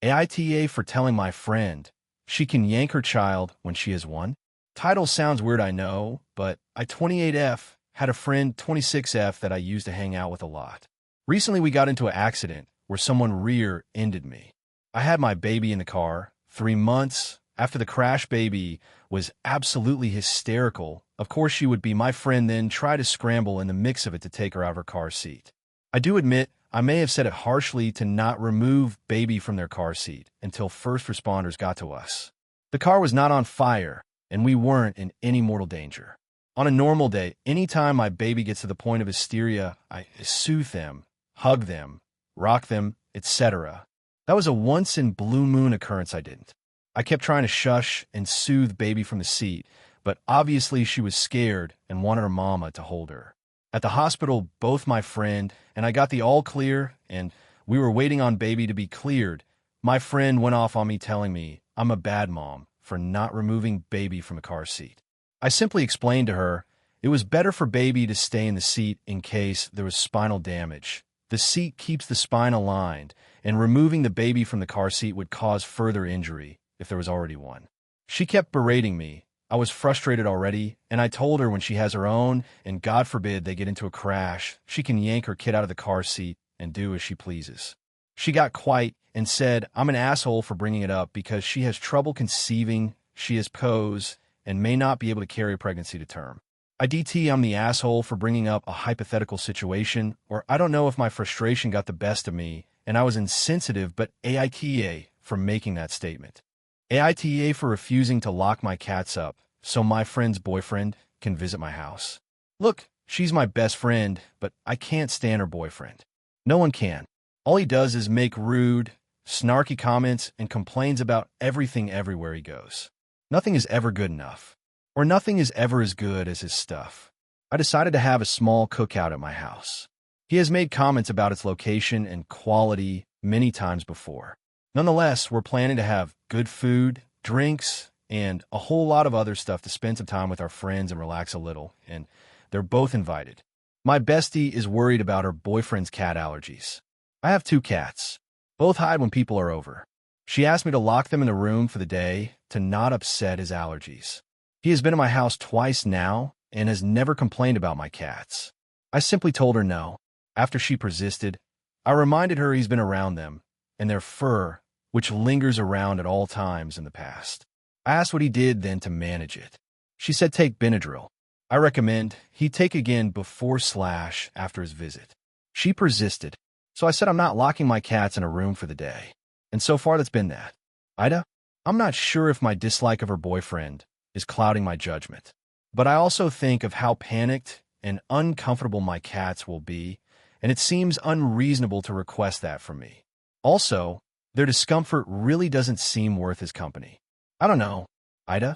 AITA for telling my friend she can yank her child when she has one. Title sounds weird, I know, but I 28F had a friend 26F that I used to hang out with a lot. Recently we got into an accident where someone rear-ended me. I had my baby in the car, 3 months. After the crash, baby was absolutely hysterical. Of course she would be. My friend then tried to scramble in the mix of it to take her out of her car seat. I do admit I may have said it harshly to not remove baby from their car seat until first responders got to us. The car was not on fire, and we weren't in any mortal danger. On a normal day, anytime my baby gets to the point of hysteria, I soothe them, hug them, rock them, etc. That was a once-in-blue-moon occurrence I didn't. I kept trying to shush and soothe baby from the seat, but obviously she was scared and wanted her mama to hold her. At the hospital, both my friend and I got the all clear, and we were waiting on baby to be cleared. My friend went off on me telling me I'm a bad mom for not removing baby from the car seat. I simply explained to her it was better for baby to stay in the seat in case there was spinal damage. The seat keeps the spine aligned, and removing the baby from the car seat would cause further injury if there was already one. She kept berating me. I was frustrated already, and I told her when she has her own, and God forbid they get into a crash, she can yank her kid out of the car seat and do as she pleases. She got quiet and said I'm an asshole for bringing it up because she has trouble conceiving, she is PCOS, and may not be able to carry a pregnancy to term. I'm the asshole for bringing up a hypothetical situation, or I don't know if my frustration got the best of me, and I was insensitive, but AITA for making that statement. AITA for refusing to lock my cats up so my friend's boyfriend can visit my house. Look, she's my best friend, but I can't stand her boyfriend. No one can. All he does is make rude, snarky comments and complains about everything everywhere he goes. Nothing is ever good enough, or nothing is ever as good as his stuff. I decided to have a small cookout at my house. He has made comments about its location and quality many times before. Nonetheless, we're planning to have good food, drinks, and a whole lot of other stuff to spend some time with our friends and relax a little, and they're both invited. My bestie is worried about her boyfriend's cat allergies. I have 2 cats. Both hide when people are over. She asked me to lock them in the room for the day to not upset his allergies. He has been in my house twice now and has never complained about my cats. I simply told her no. After she persisted, I reminded her he's been around them and their fur, which lingers around at all times in the past. I asked what he did then to manage it. She said take Benadryl. I recommend he take again before/after his visit. She persisted, so I said I'm not locking my cats in a room for the day. And so far that's been that. Ida, I'm not sure if my dislike of her boyfriend is clouding my judgment, but I also think of how panicked and uncomfortable my cats will be, and it seems unreasonable to request that from me. Also, their discomfort really doesn't seem worth his company. I don't know. Ida,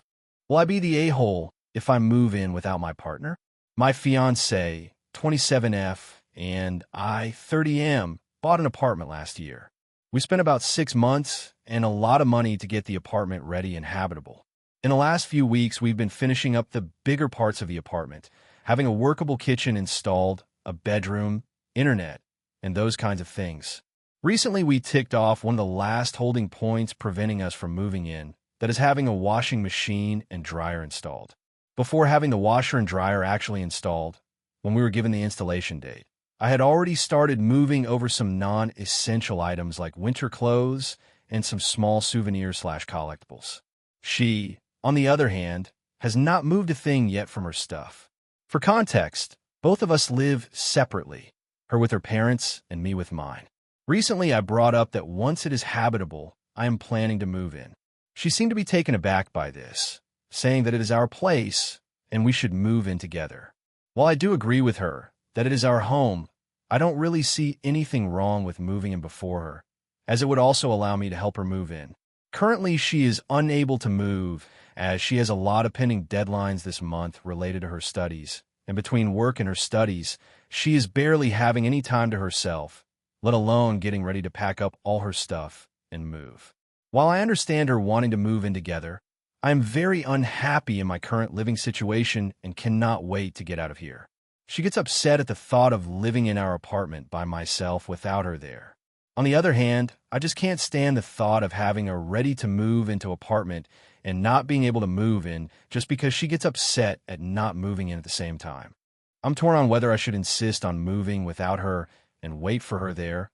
will I be the a-hole if I move in without my partner? My fiancé, 27F, and I, 30M, bought an apartment last year. We spent about 6 months and a lot of money to get the apartment ready and habitable. In the last few weeks, we've been finishing up the bigger parts of the apartment, having a workable kitchen installed, a bedroom, internet, and those kinds of things. Recently, we ticked off one of the last holding points preventing us from moving in, that is having a washing machine and dryer installed. Before having the washer and dryer actually installed, when we were given the installation date, I had already started moving over some non-essential items like winter clothes and some small souvenirs/collectibles. She, on the other hand, has not moved a thing yet from her stuff. For context, both of us live separately, her with her parents and me with mine. Recently, I brought up that once it is habitable, I am planning to move in. She seemed to be taken aback by this, saying that it is our place and we should move in together. While I do agree with her that it is our home, I don't really see anything wrong with moving in before her, as it would also allow me to help her move in. Currently, she is unable to move as she has a lot of pending deadlines this month related to her studies, and between work and her studies, she is barely having any time to herself, let alone getting ready to pack up all her stuff and move. While I understand her wanting to move in together, I am very unhappy in my current living situation and cannot wait to get out of here. She gets upset at the thought of living in our apartment by myself without her there. On the other hand, I just can't stand the thought of having a ready-to-move into apartment and not being able to move in just because she gets upset at not moving in at the same time. I'm torn on whether I should insist on moving without her and wait for her there,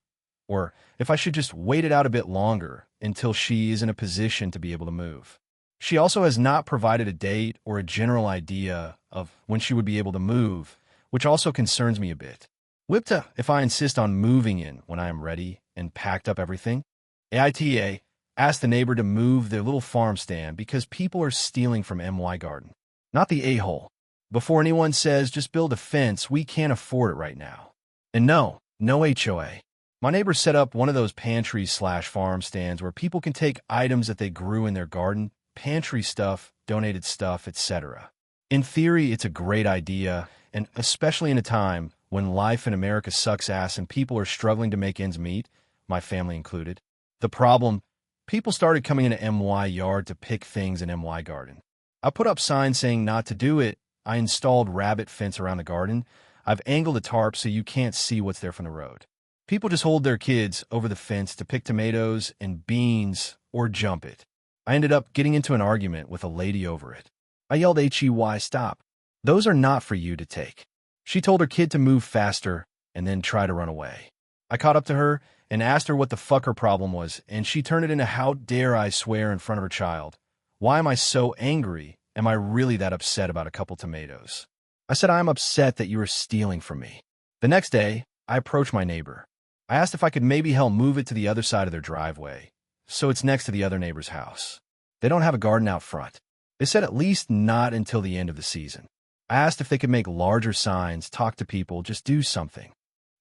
or if I should just wait it out a bit longer until she is in a position to be able to move. She also has not provided a date or a general idea of when she would be able to move, which also concerns me a bit. Whipta, if I insist on moving in when I am ready and packed up everything? Aita asked the neighbor to move their little farm stand because people are stealing from MY Garden. Not the a-hole. Before anyone says, just build a fence, we can't afford it right now. And no HOA. My neighbor set up one of those pantry/farm stands where people can take items that they grew in their garden, pantry stuff, donated stuff, etc. In theory, it's a great idea, and especially in a time when life in America sucks ass and people are struggling to make ends meet, my family included. The problem, people started coming into MY Yard to pick things in MY Garden. I put up signs saying not to do it. I installed rabbit fence around the garden. I've angled a tarp so you can't see what's there from the road. People just hold their kids over the fence to pick tomatoes and beans or jump it. I ended up getting into an argument with a lady over it. I yelled HEY stop. Those are not for you to take. She told her kid to move faster and then try to run away. I caught up to her and asked her what the fuck her problem was, and she turned it into how dare I swear in front of her child. Why am I so angry? Am I really that upset about a couple tomatoes? I said I am upset that you are stealing from me. The next day, I approached my neighbor. I asked if I could maybe help move it to the other side of their driveway, so it's next to the other neighbor's house. They don't have a garden out front. They said at least not until the end of the season. I asked if they could make larger signs, talk to people, just do something.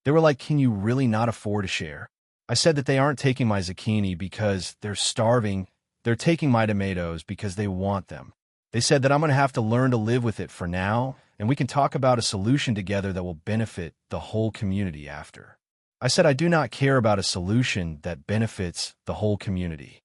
They were like, can you really not afford to share? I said that they aren't taking my zucchini because they're starving. They're taking my tomatoes because they want them. They said that I'm going to have to learn to live with it for now, and we can talk about a solution together that will benefit the whole community after. I said I do not care about a solution that benefits the whole community.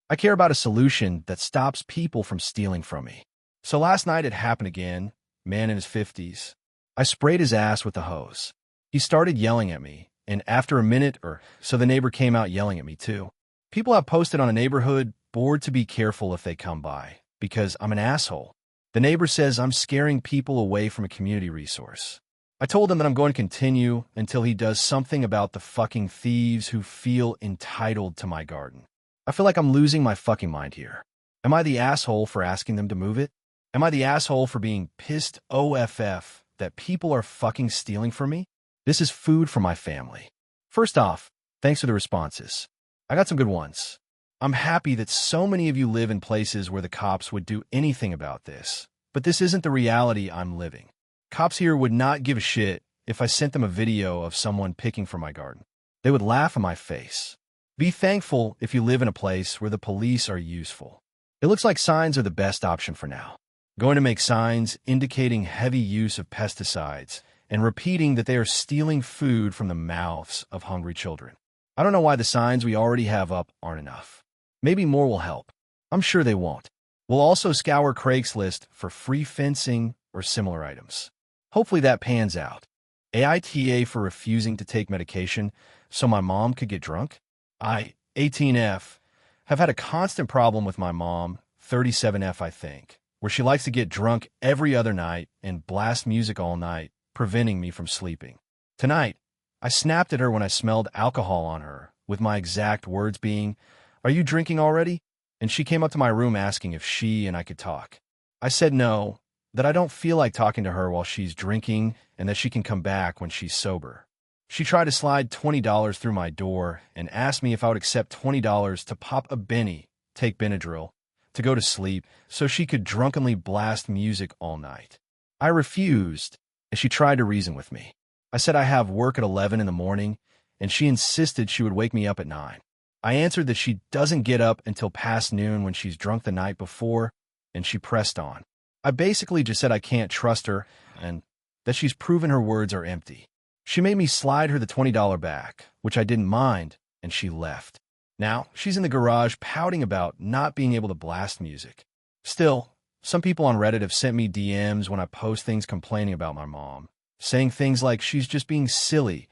I care about a solution that stops people from stealing from me. So last night it happened again, man in his 50s. I sprayed his ass with the hose. He started yelling at me, and after a minute or so the neighbor came out yelling at me too. People have posted on a neighborhood board to be careful if they come by, because I'm an asshole. The neighbor says I'm scaring people away from a community resource. I told him that I'm going to continue until he does something about the fucking thieves who feel entitled to my garden. I feel like I'm losing my fucking mind here. Am I the asshole for asking them to move it? Am I the asshole for being pissed OFF that people are fucking stealing from me? This is food for my family. First off, thanks for the responses. I got some good ones. I'm happy that so many of you live in places where the cops would do anything about this, but this isn't the reality I'm living. Cops here would not give a shit if I sent them a video of someone picking from my garden. They would laugh in my face. Be thankful if you live in a place where the police are useful. It looks like signs are the best option for now. Going to make signs indicating heavy use of pesticides and repeating that they are stealing food from the mouths of hungry children. I don't know why the signs we already have up aren't enough. Maybe more will help. I'm sure they won't. We'll also scour Craigslist for free fencing or similar items. Hopefully that pans out. AITA for refusing to take medication so my mom could get drunk? I, 18F, have had a constant problem with my mom, 37F I think, where she likes to get drunk every other night and blast music all night, preventing me from sleeping. Tonight, I snapped at her when I smelled alcohol on her, with my exact words being, "Are you drinking already?" And she came up to my room asking if she and I could talk. I said no, that I don't feel like talking to her while she's drinking and that she can come back when she's sober. She tried to slide $20 through my door and asked me if I would accept $20 to pop a Benny, take Benadryl, to go to sleep so she could drunkenly blast music all night. I refused, and she tried to reason with me. I said I have work at 11 in the morning, and she insisted she would wake me up at 9. I answered that she doesn't get up until past noon when she's drunk the night before, and she pressed on. I basically just said I can't trust her and that she's proven her words are empty. She made me slide her the $20 back, which I didn't mind, and she left. Now, she's in the garage pouting about not being able to blast music. Still, some people on Reddit have sent me DMs when I post things complaining about my mom, saying things like she's just being silly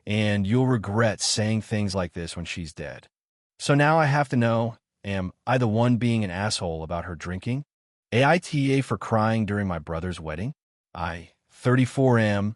and you'll regret saying things like this when she's dead. So now I have to know, am I the one being an asshole about her drinking? AITA for crying during my brother's wedding? I, 34M,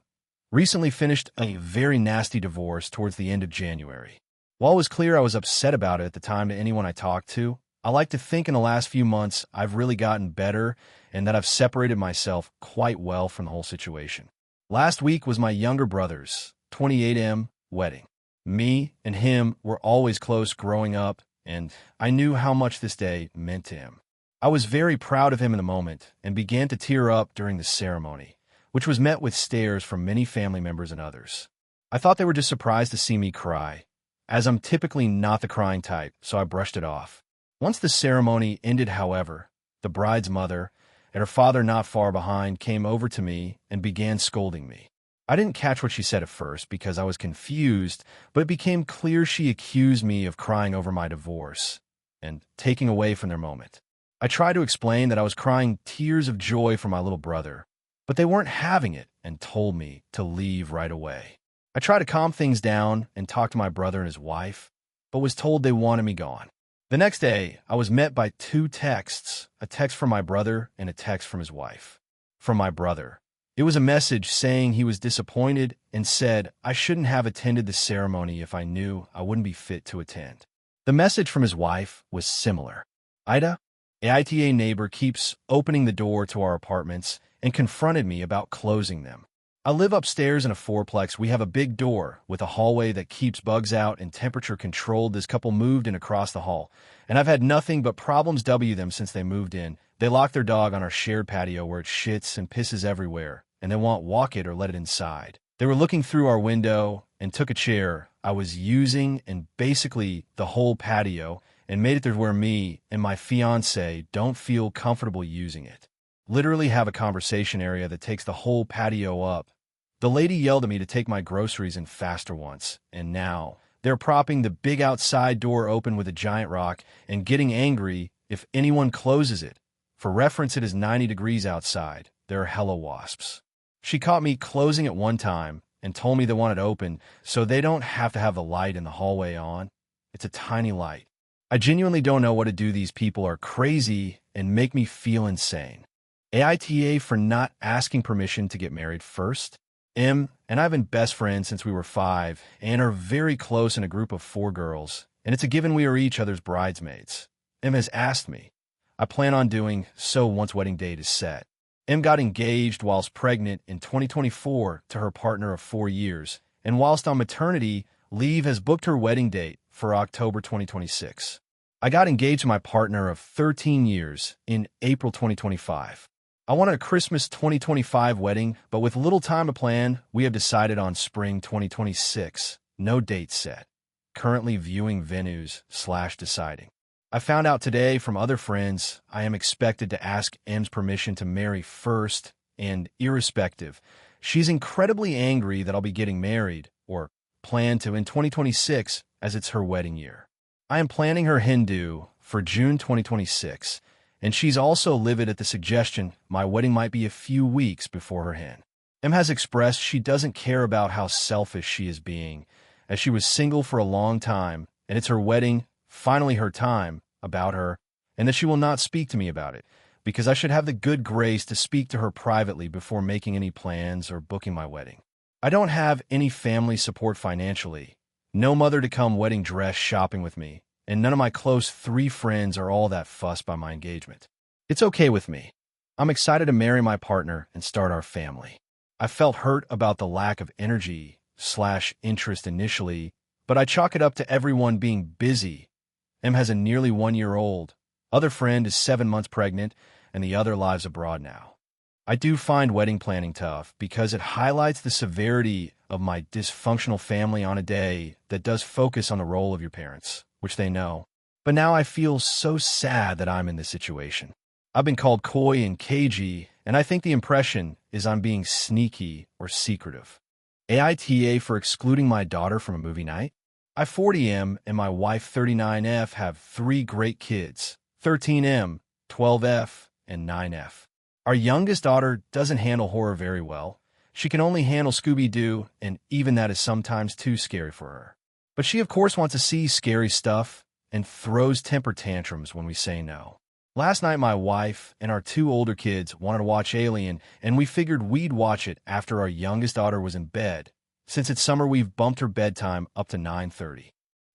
recently finished a very nasty divorce towards the end of January. While it was clear I was upset about it at the time to anyone I talked to, I like to think in the last few months I've really gotten better and that I've separated myself quite well from the whole situation. Last week was my younger brother's, 28M, wedding. Me and him were always close growing up, and I knew how much this day meant to him. I was very proud of him in the moment and began to tear up during the ceremony, which was met with stares from many family members and others. I thought they were just surprised to see me cry, as I'm typically not the crying type, so I brushed it off. Once the ceremony ended, however, the bride's mother and her father not far behind came over to me and began scolding me. I didn't catch what she said at first because I was confused, but it became clear she accused me of crying over my divorce and taking away from their moment. I tried to explain that I was crying tears of joy for my little brother, but they weren't having it and told me to leave right away. I tried to calm things down and talk to my brother and his wife, but was told they wanted me gone. The next day, I was met by 2 texts, a text from my brother and a text from his wife. From my brother, it was a message saying he was disappointed and said I shouldn't have attended the ceremony if I knew I wouldn't be fit to attend. The message from his wife was similar. Aita, AITA neighbor, keeps opening the door to our apartments and confronted me about closing them. I live upstairs in a 4-plex. We have a big door with a hallway that keeps bugs out and temperature controlled. This couple moved in across the hall, and I've had nothing but problems with them since they moved in. They lock their dog on our shared patio where it shits and pisses everywhere, and they won't walk it or let it inside. They were looking through our window and took a chair I was using and basically the whole patio and made it to where me and my fiance don't feel comfortable using it. Literally have a conversation area that takes the whole patio up. The lady yelled at me to take my groceries in faster once, and now they're propping the big outside door open with a giant rock and getting angry if anyone closes it. For reference, it is 90 degrees outside. There are hella wasps. She caught me closing it one time and told me they want it open so they don't have to have the light in the hallway on. It's a tiny light. I genuinely don't know what to do. These people are crazy and make me feel insane. AITA for not asking permission to get married first. M and I have been best friends since we were 5 and are very close in a group of 4 girls, and it's a given we are each other's bridesmaids. M has asked me. I plan on doing so once wedding date is set. M got engaged whilst pregnant in 2024 to her partner of 4 years, and whilst on maternity leave has booked her wedding date for October 2026. I got engaged to my partner of 13 years in April 2025. I wanted a Christmas 2025 wedding, but with little time to plan, we have decided on spring 2026. No date set. Currently viewing venues/deciding. I found out today from other friends I am expected to ask M's permission to marry first, and irrespective, she's incredibly angry that I'll be getting married, or plan to, in 2026 as it's her wedding year. I am planning her Hindu for June 2026, and she's also livid at the suggestion my wedding might be a few weeks before her hen. M has expressed she doesn't care about how selfish she is being, as she was single for a long time, and it's her wedding, finally her time, about her, and that she will not speak to me about it, because I should have the good grace to speak to her privately before making any plans or booking my wedding. I don't have any family support financially, no mother to come wedding dress shopping with me, and none of my close 3 friends are all that fussed by my engagement. It's okay with me. I'm excited to marry my partner and start our family. I felt hurt about the lack of energy/interest initially, but I chalk it up to everyone being busy. M has a nearly 1-year-old. Other friend is 7 months pregnant, and the other lives abroad now. I do find wedding planning tough because it highlights the severity of my dysfunctional family on a day that does focus on the role of your parents, which they know. But now I feel so sad that I'm in this situation. I've been called coy and cagey, and I think the impression is I'm being sneaky or secretive. AITA for excluding my daughter from a movie night. I 40M and my wife 39F have 3 great kids, 13M, 12F, and 9F. Our youngest daughter doesn't handle horror very well. She can only handle Scooby-Doo, and even that is sometimes too scary for her. But she, of course, wants to see scary stuff and throws temper tantrums when we say no. Last night, my wife and our two older kids wanted to watch Alien, and we figured we'd watch it after our youngest daughter was in bed. Since it's summer, we've bumped her bedtime up to 9:30.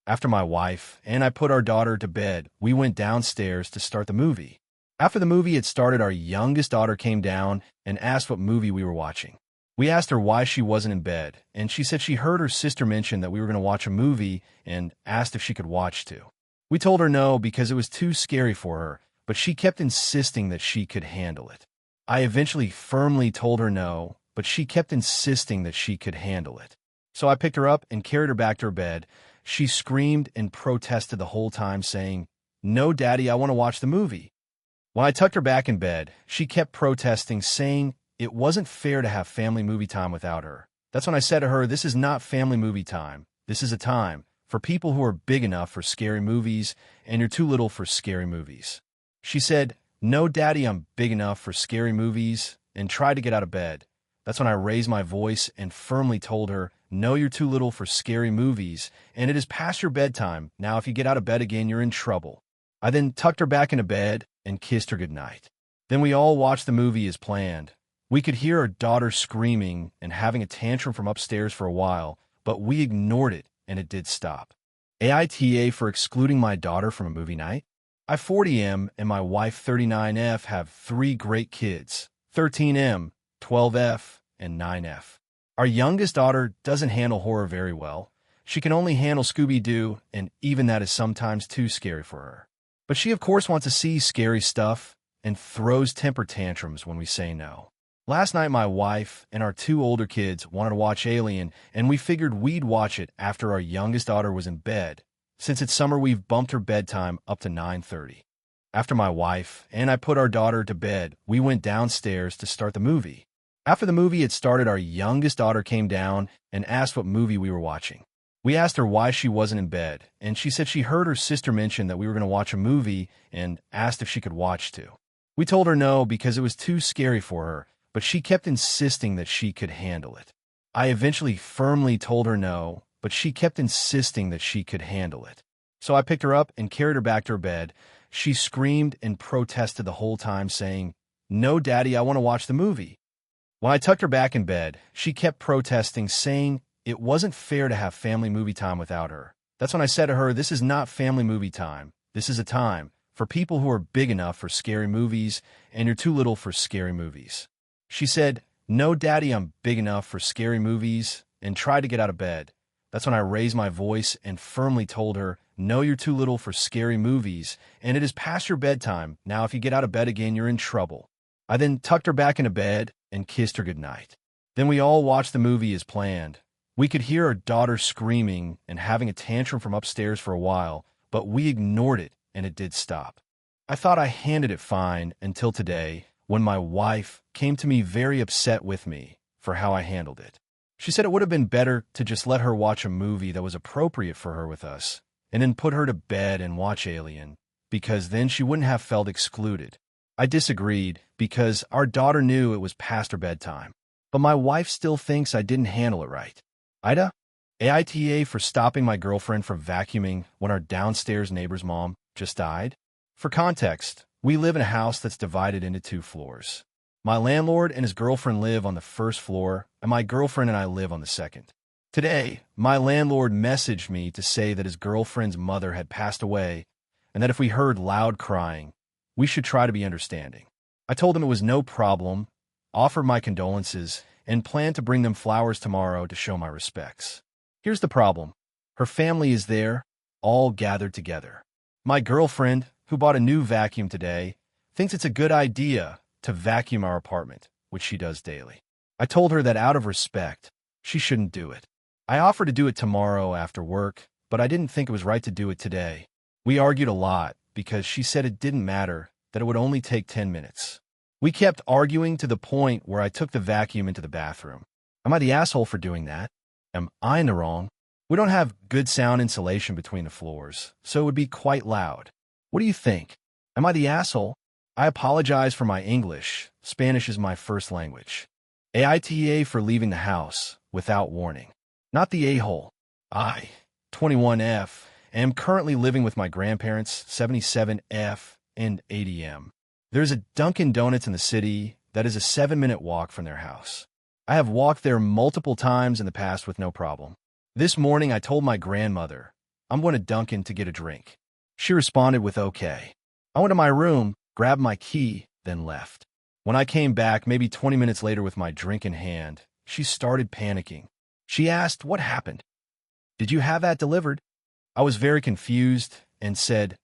After my wife and I put our daughter to bed, we went downstairs to start the movie. After the movie had started, our youngest daughter came down and asked what movie we were watching. We asked her why she wasn't in bed, and she said she heard her sister mention that we were going to watch a movie and asked if she could watch too. We told her no because it was too scary for her, but she kept insisting that she could handle it. I eventually firmly told her no, but she kept insisting that she could handle it. So I picked her up and carried her back to her bed. She screamed and protested the whole time, saying, "No, Daddy, I want to watch the movie." When I tucked her back in bed, she kept protesting, saying it wasn't fair to have family movie time without her. That's when I said to her, "This is not family movie time. This is a time for people who are big enough for scary movies, and you're too little for scary movies." She said, "No, Daddy, I'm big enough for scary movies," and tried to get out of bed. That's when I raised my voice and firmly told her, "No, you're too little for scary movies, and it is past your bedtime. Now, if you get out of bed again, you're in trouble." I then tucked her back into bed and kissed her goodnight. Then we all watched the movie as planned. We could hear our daughter screaming and having a tantrum from upstairs for a while, but we ignored it, and it did stop. AITA for excluding my daughter from a movie night? I 40M and my wife 39F have three great kids, 13M, 12F, and 9F. Our youngest daughter doesn't handle horror very well. She can only handle Scooby-Doo, and even that is sometimes too scary for her. But she, of course, wants to see scary stuff and throws temper tantrums when we say no. Last night, my wife and our two older kids wanted to watch Alien, and we figured we'd watch it after our youngest daughter was in bed. Since it's summer, we've bumped her bedtime up to 9:30. After my wife and I put our daughter to bed, we went downstairs to start the movie. After the movie had started, our youngest daughter came down and asked what movie we were watching. We asked her why she wasn't in bed, and she said she heard her sister mention that we were going to watch a movie and asked if she could watch too. We told her no because it was too scary for her, but she kept insisting that she could handle it. I eventually firmly told her no, but she kept insisting that she could handle it. So I picked her up and carried her back to her bed. She screamed and protested the whole time, saying, "No, Daddy, I want to watch the movie." When I tucked her back in bed, she kept protesting, saying it wasn't fair to have family movie time without her. That's when I said to her, "This is not family movie time. This is a time for people who are big enough for scary movies, and you're too little for scary movies." She said, "No, Daddy, I'm big enough for scary movies," and tried to get out of bed. That's when I raised my voice and firmly told her, "No, you're too little for scary movies, and it is past your bedtime. Now, if you get out of bed again, you're in trouble." I then tucked her back into bed and kissed her goodnight. Then we all watched the movie as planned. We could hear our daughter screaming and having a tantrum from upstairs for a while, but we ignored it, and it did stop. I thought I handled it fine until today, when my wife came to me very upset with me for how I handled it. She said it would have been better to just let her watch a movie that was appropriate for her with us, and then put her to bed and watch Alien, because then she wouldn't have felt excluded. I disagreed because our daughter knew it was past her bedtime, but my wife still thinks I didn't handle it right. Aita? AITA for stopping my girlfriend from vacuuming when our downstairs neighbor's mom just died? For context, we live in a house that's divided into 2 floors. My landlord and his girlfriend live on the 1st floor, and my girlfriend and I live on the 2nd. Today, my landlord messaged me to say that his girlfriend's mother had passed away, and that if we heard loud crying, we should try to be understanding. I told him it was no problem, offered my condolences, and planned to bring them flowers tomorrow to show my respects. Here's the problem. Her family is there, all gathered together. My girlfriend, who bought a new vacuum today, thinks it's a good idea to vacuum our apartment, which she does daily. I told her that out of respect, she shouldn't do it. I offered to do it tomorrow after work, but I didn't think it was right to do it today. We argued a lot because she said it didn't matter, that it would only take 10 minutes. We kept arguing to the point where I took the vacuum into the bathroom. Am I the asshole for doing that? Am I in the wrong? We don't have good sound insulation between the floors, so it would be quite loud. What do you think? Am I the asshole? I apologize for my English. Spanish is my first language. AITA for leaving the house without warning. Not the a-hole. I, 21F, am currently living with my grandparents, 77F and 80M. There's a Dunkin' Donuts in the city that is a 7-minute walk from their house. I have walked there multiple times in the past with no problem. This morning I told my grandmother, I'm going to Dunkin' to get a drink. She responded with okay. I went to my room, grabbed my key, then left. When I came back, maybe 20 minutes later with my drink in hand, she started panicking. She asked, what happened? Did you have that delivered? I was very confused and said,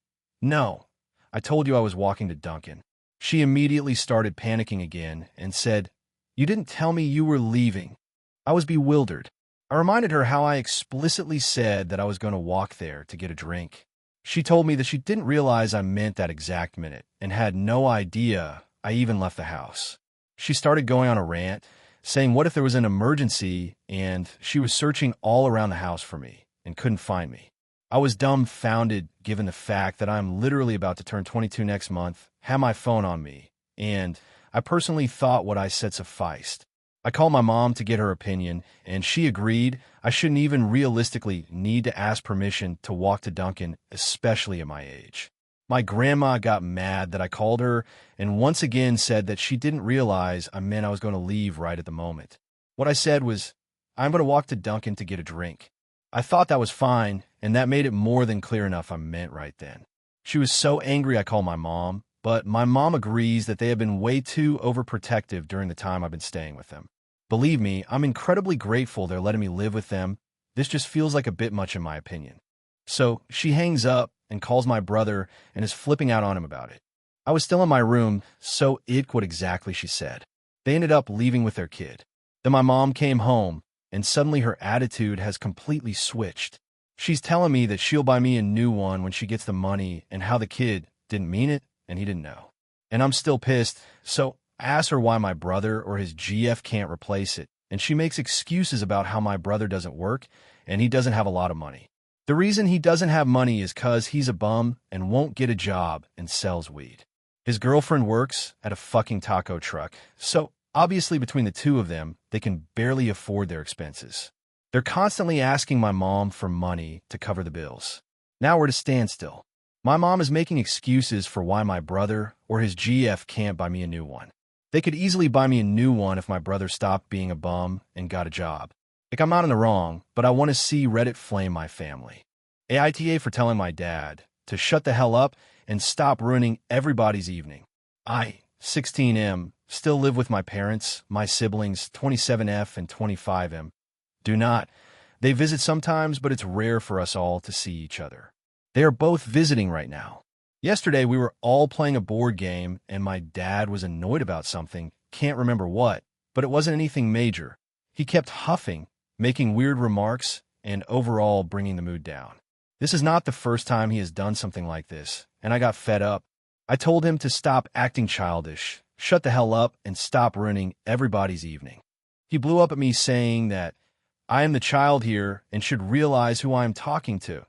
no, I told you I was walking to Dunkin'. She immediately started panicking again and said, you didn't tell me you were leaving. I was bewildered. I reminded her how I explicitly said that I was going to walk there to get a drink. She told me that she didn't realize I meant that exact minute and had no idea I even left the house. She started going on a rant, saying what if there was an emergency and she was searching all around the house for me and couldn't find me. I was dumbfounded given the fact that I'm literally about to turn 22 next month, have my phone on me, and I personally thought what I said sufficed. I called my mom to get her opinion, and she agreed I shouldn't even realistically need to ask permission to walk to Dunkin', especially at my age. My grandma got mad that I called her and once again said that she didn't realize I meant I was going to leave right at the moment. What I said was, I'm going to walk to Dunkin' to get a drink. I thought that was fine, and that made it more than clear enough I meant right then. She was so angry I called my mom, but my mom agrees that they have been way too overprotective during the time I've been staying with them. Believe me, I'm incredibly grateful they're letting me live with them. This just feels like a bit much in my opinion. So she hangs up and calls my brother and is flipping out on him about it. I was still in my room, so what exactly she said. They ended up leaving with their kid. Then my mom came home, and suddenly her attitude has completely switched. She's telling me that she'll buy me a new one when she gets the money and how the kid didn't mean it and he didn't know. And I'm still pissed, so I ask her why my brother or his GF can't replace it, and she makes excuses about how my brother doesn't work and he doesn't have a lot of money. The reason he doesn't have money is because he's a bum and won't get a job and sells weed. His girlfriend works at a fucking taco truck, so obviously between the two of them, they can barely afford their expenses. They're constantly asking my mom for money to cover the bills. Now we're at a standstill. My mom is making excuses for why my brother or his GF can't buy me a new one. They could easily buy me a new one if my brother stopped being a bum and got a job. Like, I'm not in the wrong, but I want to see Reddit flame my family. AITA for telling my dad to shut the hell up and stop ruining everybody's evening. I, 16M, still live with my parents, my siblings, 27F and 25M. Do not. They visit sometimes, but it's rare for us all to see each other. They are both visiting right now. Yesterday, we were all playing a board game, and my dad was annoyed about something, can't remember what, but it wasn't anything major. He kept huffing, making weird remarks, and overall bringing the mood down. This is not the first time he has done something like this, and I got fed up. I told him to stop acting childish, shut the hell up, and stop ruining everybody's evening. He blew up at me saying that I am the child here and should realize who I am talking to.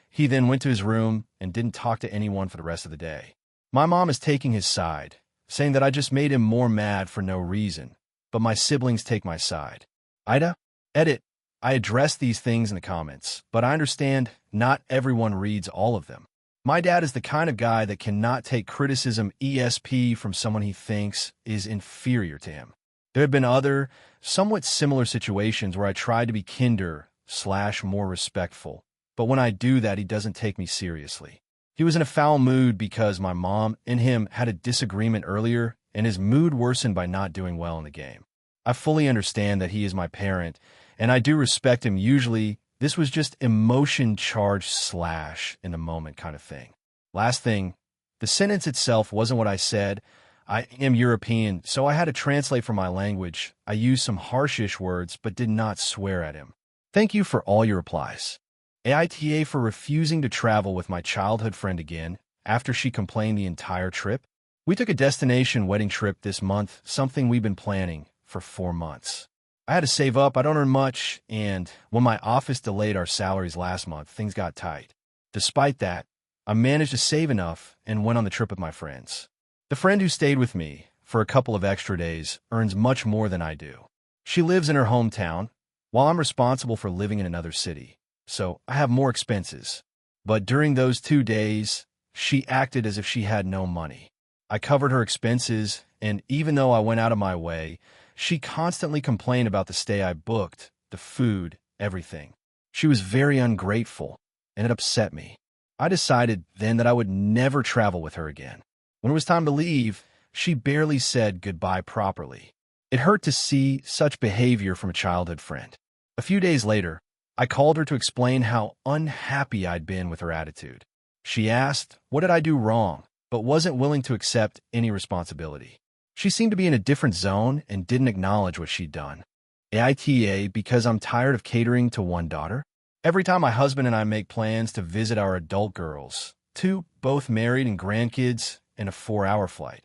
He then went to his room and didn't talk to anyone for the rest of the day. My mom is taking his side, saying that I just made him more mad for no reason, but my siblings take my side. Aita? Edit. I address these things in the comments, but I understand not everyone reads all of them. My dad is the kind of guy that cannot take criticism ESP from someone he thinks is inferior to him. There have been other, somewhat similar situations where I tried to be kinder/more respectful, but when I do that, he doesn't take me seriously. He was in a foul mood because my mom and him had a disagreement earlier, and his mood worsened by not doing well in the game. I fully understand that he is my parent, and I do respect him. Usually, this was just emotion-charged / in the moment kind of thing. Last thing, the sentence itself wasn't what I said. I am European, so I had to translate for my language. I used some harshish words, but did not swear at him. Thank you for all your replies. AITA for refusing to travel with my childhood friend again after she complained the entire trip. We took a destination wedding trip this month, something we've been planning for 4 months. I had to save up, I don't earn much, and when my office delayed our salaries last month, things got tight. Despite that, I managed to save enough and went on the trip with my friends. The friend who stayed with me, for a couple of extra days, earns much more than I do. She lives in her hometown, while I'm responsible for living in another city, so I have more expenses. But during those 2 days, she acted as if she had no money. I covered her expenses, and even though I went out of my way, she constantly complained about the stay I booked, the food, everything. She was very ungrateful, and it upset me. I decided then that I would never travel with her again. When it was time to leave, she barely said goodbye properly. It hurt to see such behavior from a childhood friend. A few days later, I called her to explain how unhappy I'd been with her attitude. She asked, what did I do wrong, but wasn't willing to accept any responsibility. She seemed to be in a different zone and didn't acknowledge what she'd done. Aita, because I'm tired of catering to one daughter. Every time my husband and I make plans to visit our adult girls, 2 both married and grandkids, in a 4-hour flight,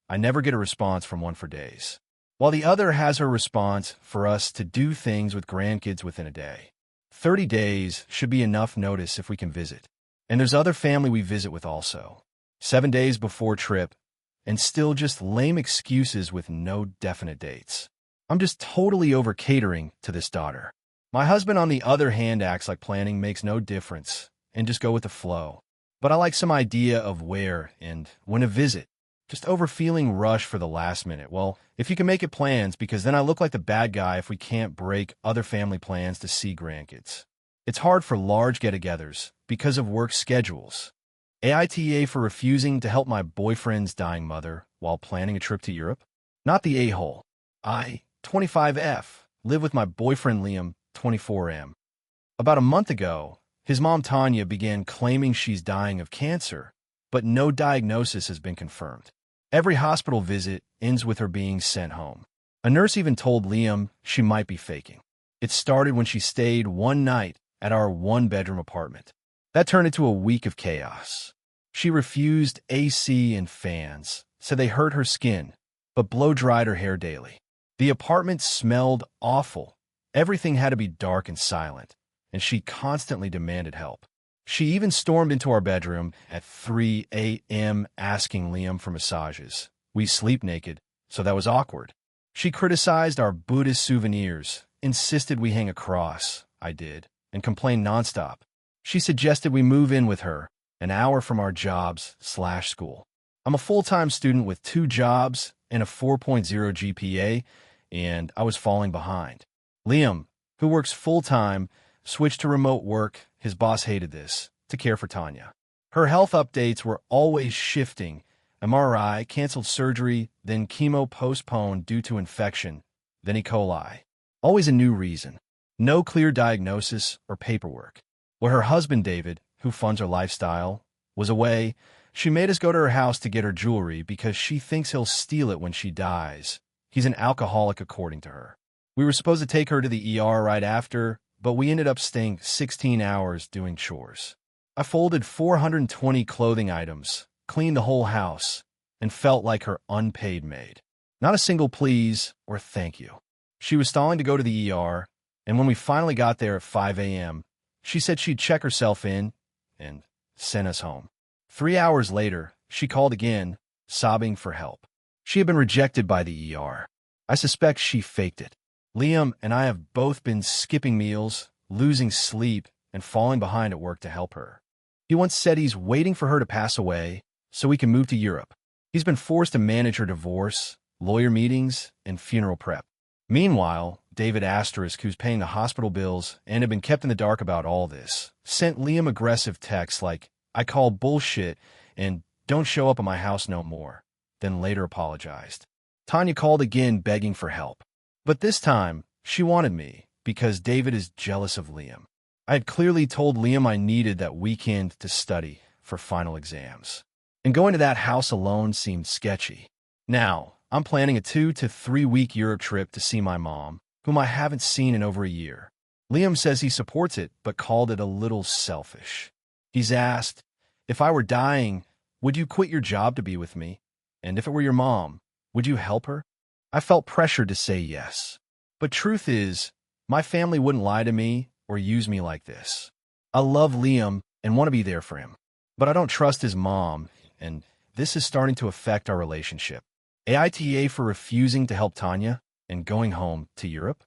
I never get a response from one for days, while the other has her response for us to do things with grandkids within a day. 30 days should be enough notice if we can visit. And there's other family we visit with also. 7 days before trip, and still just lame excuses with no definite dates. I'm just totally over catering to this daughter. My husband, on the other hand, acts like planning makes no difference and just go with the flow. But I like some idea of where and when to visit. Just over feeling rushed for the last minute. Well, if you can make it plans, because then I look like the bad guy if we can't break other family plans to see grandkids. It's hard for large get-togethers because of work schedules. AITA for refusing to help my boyfriend's dying mother while planning a trip to Europe. Not the a-hole. I, 25F, live with my boyfriend Liam, 24M. About a month ago, his mom Tanya began claiming she's dying of cancer, but no diagnosis has been confirmed. Every hospital visit ends with her being sent home. A nurse even told Liam she might be faking. It started when she stayed one night at our 1-bedroom apartment. That turned into a week of chaos. She refused AC and fans, said they hurt her skin, but blow-dried her hair daily. The apartment smelled awful. Everything had to be dark and silent, and she constantly demanded help. She even stormed into our bedroom at 3 a.m. asking Liam for massages. We sleep naked, so that was awkward. She criticized our Buddhist souvenirs, insisted we hang a cross, I did, and complained nonstop. She suggested we move in with her, an hour from our jobs/school. I'm a full-time student with 2 jobs and a 4.0 GPA, and I was falling behind. Liam, who works full-time, switched to remote work. His boss hated this, to care for Tanya. Her health updates were always shifting. MRI, canceled surgery, then chemo postponed due to infection, then E. coli. Always a new reason. No clear diagnosis or paperwork. Where her husband, David, who funds her lifestyle, was away, she made us go to her house to get her jewelry because she thinks he'll steal it when she dies. He's an alcoholic, according to her. We were supposed to take her to the ER right after, but we ended up staying 16 hours doing chores. I folded 420 clothing items, cleaned the whole house, and felt like her unpaid maid. Not a single please or thank you. She was stalling to go to the ER, and when we finally got there at 5 a.m., she said she'd check herself in and sent us home. 3 hours later, she called again, sobbing for help. She had been rejected by the ER. I suspect she faked it. Liam and I have both been skipping meals, losing sleep, and falling behind at work to help her. He once said he's waiting for her to pass away so he can move to Europe. He's been forced to manage her divorce, lawyer meetings, and funeral prep. Meanwhile, David Asterisk, who's paying the hospital bills and had been kept in the dark about all this, sent Liam aggressive texts like, "I call bullshit," and "don't show up at my house no more," then later apologized. Tanya called again begging for help. But this time, she wanted me because David is jealous of Liam. I had clearly told Liam I needed that weekend to study for final exams. And going to that house alone seemed sketchy. Now, I'm planning a 2 to 3 week Europe trip to see my mom, whom I haven't seen in over a year. Liam says he supports it, but called it a little selfish. He's asked, if I were dying, would you quit your job to be with me? And if it were your mom, would you help her? I felt pressured to say yes. But truth is, my family wouldn't lie to me or use me like this. I love Liam and want to be there for him, but I don't trust his mom, and this is starting to affect our relationship. aita for refusing to help Tanya and going home to Europe.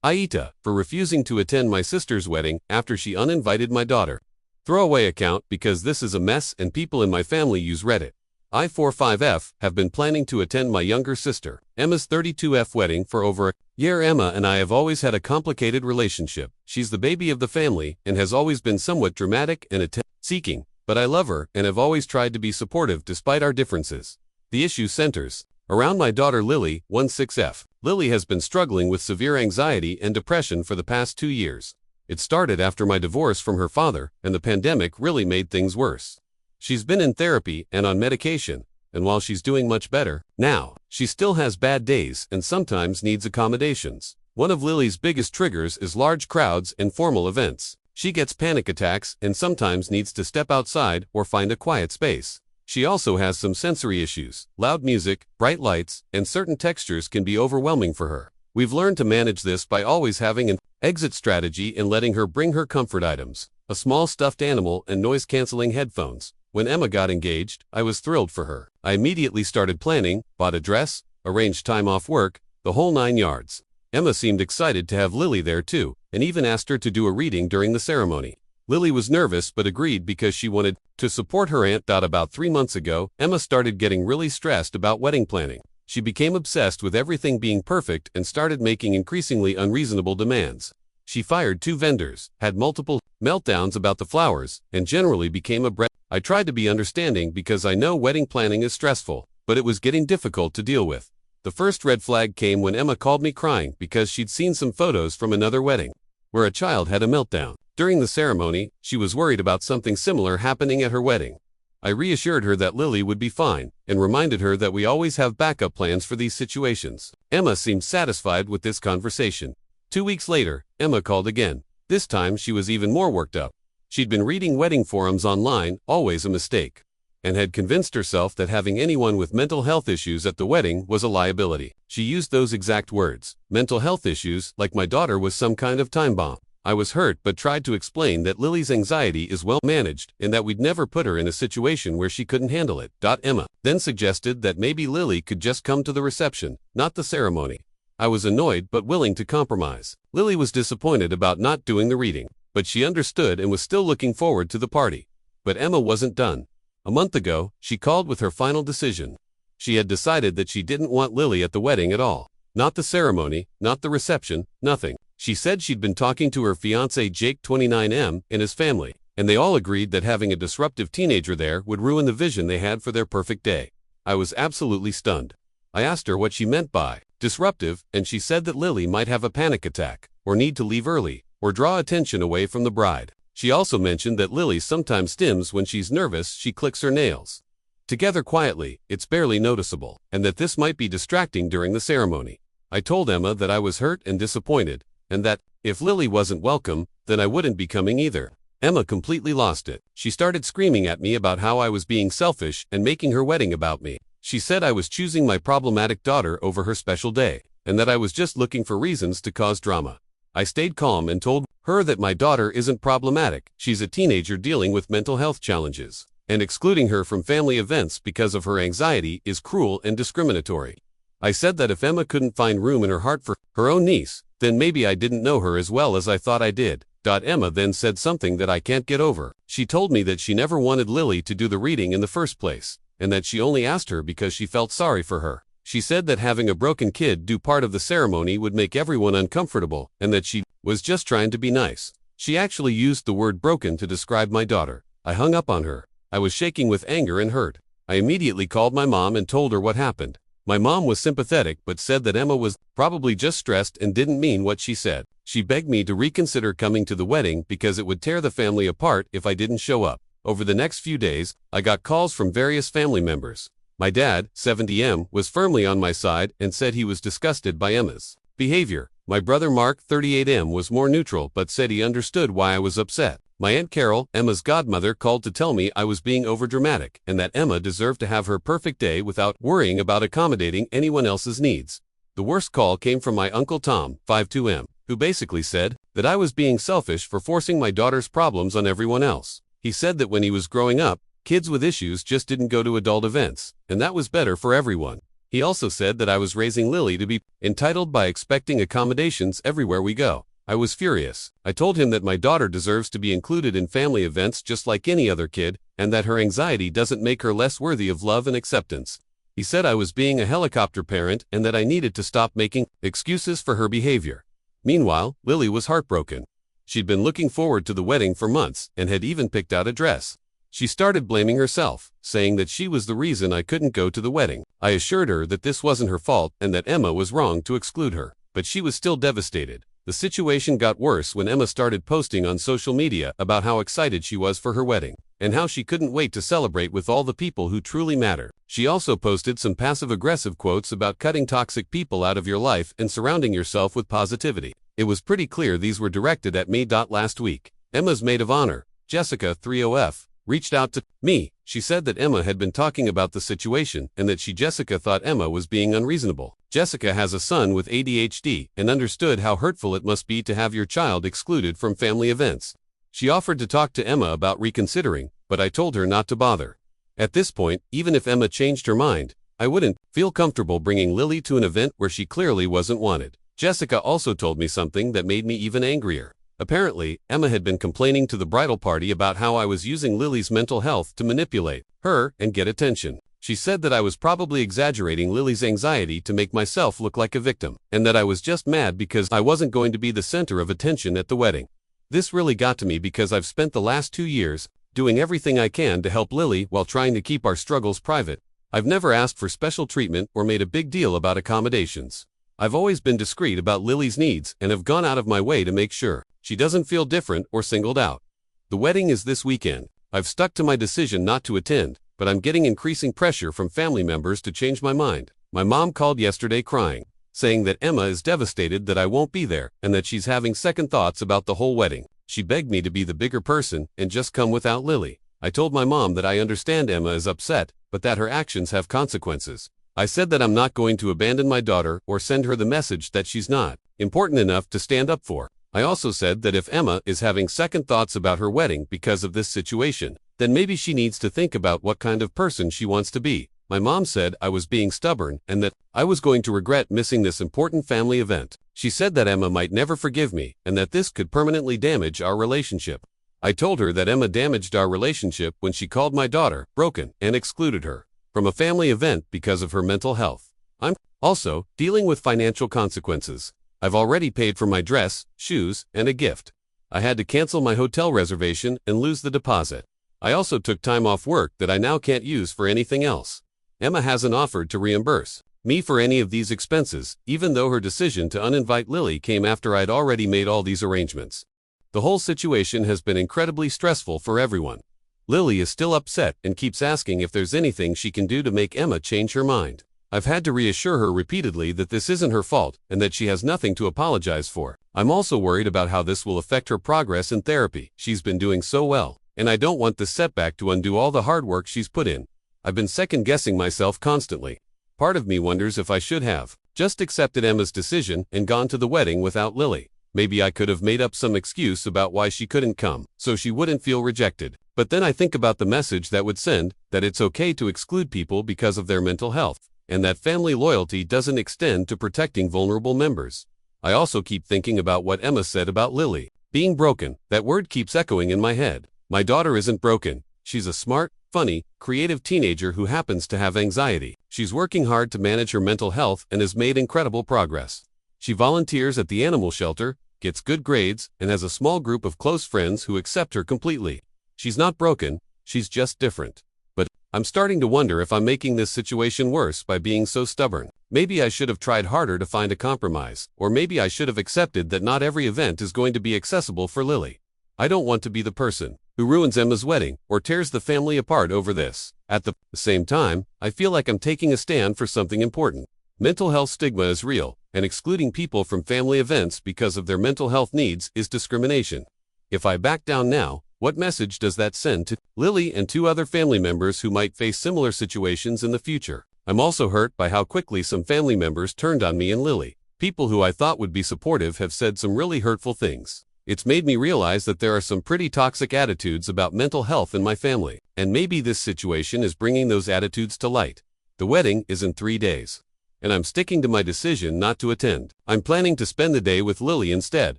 Aita, for refusing to attend my sister's wedding after she uninvited my daughter. Throwaway account because this is a mess and people in my family use Reddit. I45F have been planning to attend my younger sister, Emma's 32F wedding for over a year. Emma and I have always had a complicated relationship. She's the baby of the family and has always been somewhat dramatic and attention-seeking, but I love her and have always tried to be supportive despite our differences. The issue centers around my daughter Lily, 16F. Lily has been struggling with severe anxiety and depression for the past 2 years. It started after my divorce from her father, and the pandemic really made things worse. She's been in therapy and on medication, and while she's doing much better now, she still has bad days and sometimes needs accommodations. One of Lily's biggest triggers is large crowds and formal events. She gets panic attacks and sometimes needs to step outside or find a quiet space. She also has some sensory issues. Loud music, bright lights, and certain textures can be overwhelming for her. We've learned to manage this by always having an exit strategy and letting her bring her comfort items, a small stuffed animal and noise-canceling headphones. When Emma got engaged, I was thrilled for her. I immediately started planning, bought a dress, arranged time off work, the whole 9 yards. Emma seemed excited to have Lily there too, and even asked her to do a reading during the ceremony. Lily was nervous but agreed because she wanted to support her aunt. About 3 months ago, Emma started getting really stressed about wedding planning. She became obsessed with everything being perfect and started making increasingly unreasonable demands. She fired 2 vendors, had multiple meltdowns about the flowers, and generally became a brat. I tried to be understanding because I know wedding planning is stressful, but it was getting difficult to deal with. The first red flag came when Emma called me crying because she'd seen some photos from another wedding, where a child had a meltdown. During the ceremony, she was worried about something similar happening at her wedding. I reassured her that Lily would be fine, and reminded her that we always have backup plans for these situations. Emma seemed satisfied with this conversation. 2 weeks later, Emma called again. This time she was even more worked up. She'd been reading wedding forums online, always a mistake, and had convinced herself that having anyone with mental health issues at the wedding was a liability. She used those exact words. Mental health issues, like my daughter was some kind of time bomb. I was hurt but tried to explain that Lily's anxiety is well managed and that we'd never put her in a situation where she couldn't handle it. Emma then suggested that maybe Lily could just come to the reception, not the ceremony. I was annoyed but willing to compromise. Lily was disappointed about not doing the reading, but she understood and was still looking forward to the party. But Emma wasn't done. A month ago, she called with her final decision. She had decided that she didn't want Lily at the wedding at all. Not the ceremony, not the reception, nothing. She said she'd been talking to her fiancé Jake 29M and his family, and they all agreed that having a disruptive teenager there would ruin the vision they had for their perfect day. I was absolutely stunned. I asked her what she meant by disruptive, and she said that Lily might have a panic attack, or need to leave early, or draw attention away from the bride. She also mentioned that Lily sometimes stims when she's nervous. She clicks her nails together quietly, it's barely noticeable, and that this might be distracting during the ceremony. I told Emma that I was hurt and disappointed, and that, if Lily wasn't welcome, then I wouldn't be coming either. Emma completely lost it. She started screaming at me about how I was being selfish and making her wedding about me. She said I was choosing my problematic daughter over her special day, and that I was just looking for reasons to cause drama. I stayed calm and told her that my daughter isn't problematic. She's a teenager dealing with mental health challenges, and excluding her from family events because of her anxiety is cruel and discriminatory. I said that if Emma couldn't find room in her heart for her own niece, then maybe I didn't know her as well as I thought I did. Emma then said something that I can't get over. She told me that she never wanted Lily to do the reading in the first place, and that she only asked her because she felt sorry for her. She said that having a broken kid do part of the ceremony would make everyone uncomfortable, and that she was just trying to be nice. She actually used the word broken to describe my daughter. I hung up on her. I was shaking with anger and hurt. I immediately called my mom and told her what happened. My mom was sympathetic but said that Emma was probably just stressed and didn't mean what she said. She begged me to reconsider coming to the wedding because it would tear the family apart if I didn't show up. Over the next few days, I got calls from various family members. My dad, 70M, was firmly on my side and said he was disgusted by Emma's behavior. My brother Mark, 38M, was more neutral but said he understood why I was upset. My Aunt Carol, Emma's godmother, called to tell me I was being overdramatic and that Emma deserved to have her perfect day without worrying about accommodating anyone else's needs. The worst call came from my Uncle Tom, 52M, who basically said that I was being selfish for forcing my daughter's problems on everyone else. He said that when he was growing up, kids with issues just didn't go to adult events, and that was better for everyone. He also said that I was raising Lily to be entitled by expecting accommodations everywhere we go. I was furious. I told him that my daughter deserves to be included in family events just like any other kid, and that her anxiety doesn't make her less worthy of love and acceptance. He said I was being a helicopter parent and that I needed to stop making excuses for her behavior. Meanwhile, Lily was heartbroken. She'd been looking forward to the wedding for months and had even picked out a dress. She started blaming herself, saying that she was the reason I couldn't go to the wedding. I assured her that this wasn't her fault and that Emma was wrong to exclude her, but she was still devastated. The situation got worse when Emma started posting on social media about how excited she was for her wedding, and how she couldn't wait to celebrate with all the people who truly matter. She also posted some passive-aggressive quotes about cutting toxic people out of your life and surrounding yourself with positivity. It was pretty clear these were directed at me. Last week, Emma's maid of honor, Jessica 30F, reached out to me. She said that Emma had been talking about the situation and that Jessica thought Emma was being unreasonable. Jessica has a son with ADHD and understood how hurtful it must be to have your child excluded from family events. She offered to talk to Emma about reconsidering, but I told her not to bother. At this point, even if Emma changed her mind, I wouldn't feel comfortable bringing Lily to an event where she clearly wasn't wanted. Jessica also told me something that made me even angrier. Apparently, Emma had been complaining to the bridal party about how I was using Lily's mental health to manipulate her and get attention. She said that I was probably exaggerating Lily's anxiety to make myself look like a victim, and that I was just mad because I wasn't going to be the center of attention at the wedding. This really got to me because I've spent the last 2 years doing everything I can to help Lily while trying to keep our struggles private. I've never asked for special treatment or made a big deal about accommodations. I've always been discreet about Lily's needs and have gone out of my way to make sure she doesn't feel different or singled out. The wedding is this weekend. I've stuck to my decision not to attend, but I'm getting increasing pressure from family members to change my mind. My mom called yesterday crying, saying that Emma is devastated that I won't be there and that she's having second thoughts about the whole wedding. She begged me to be the bigger person and just come without Lily. I told my mom that I understand Emma is upset, but that her actions have consequences. I said that I'm not going to abandon my daughter or send her the message that she's not important enough to stand up for. I also said that if Emma is having second thoughts about her wedding because of this situation, then maybe she needs to think about what kind of person she wants to be. My mom said I was being stubborn and that I was going to regret missing this important family event. She said that Emma might never forgive me and that this could permanently damage our relationship. I told her that Emma damaged our relationship when she called my daughter broken and excluded her from a family event because of her mental health. I'm also dealing with financial consequences. I've already paid for my dress, shoes, and a gift. I had to cancel my hotel reservation and lose the deposit. I also took time off work that I now can't use for anything else. Emma hasn't offered to reimburse me for any of these expenses, even though her decision to uninvite Lily came after I'd already made all these arrangements. The whole situation has been incredibly stressful for everyone. Lily is still upset and keeps asking if there's anything she can do to make Emma change her mind. I've had to reassure her repeatedly that this isn't her fault and that she has nothing to apologize for. I'm also worried about how this will affect her progress in therapy. She's been doing so well, and I don't want this setback to undo all the hard work she's put in. I've been second-guessing myself constantly. Part of me wonders if I should have just accepted Emma's decision and gone to the wedding without Lily. Maybe I could have made up some excuse about why she couldn't come, so she wouldn't feel rejected. But then I think about the message that would send, that it's okay to exclude people because of their mental health, and that family loyalty doesn't extend to protecting vulnerable members. I also keep thinking about what Emma said about Lily being broken. That word keeps echoing in my head. My daughter isn't broken. She's a smart, funny, creative teenager who happens to have anxiety. She's working hard to manage her mental health and has made incredible progress. She volunteers at the animal shelter, gets good grades, and has a small group of close friends who accept her completely. She's not broken, she's just different. But I'm starting to wonder if I'm making this situation worse by being so stubborn. Maybe I should have tried harder to find a compromise, or maybe I should have accepted that not every event is going to be accessible for Lily. I don't want to be the person who ruins Emma's wedding or tears the family apart over this. At the same time, I feel like I'm taking a stand for something important. Mental health stigma is real, and excluding people from family events because of their mental health needs is discrimination. If I back down now, what message does that send to Lily and 2 other family members who might face similar situations in the future? I'm also hurt by how quickly some family members turned on me and Lily. People who I thought would be supportive have said some really hurtful things. It's made me realize that there are some pretty toxic attitudes about mental health in my family, and maybe this situation is bringing those attitudes to light. The wedding is in 3 days. and I'm sticking to my decision not to attend. I'm planning to spend the day with Lily instead.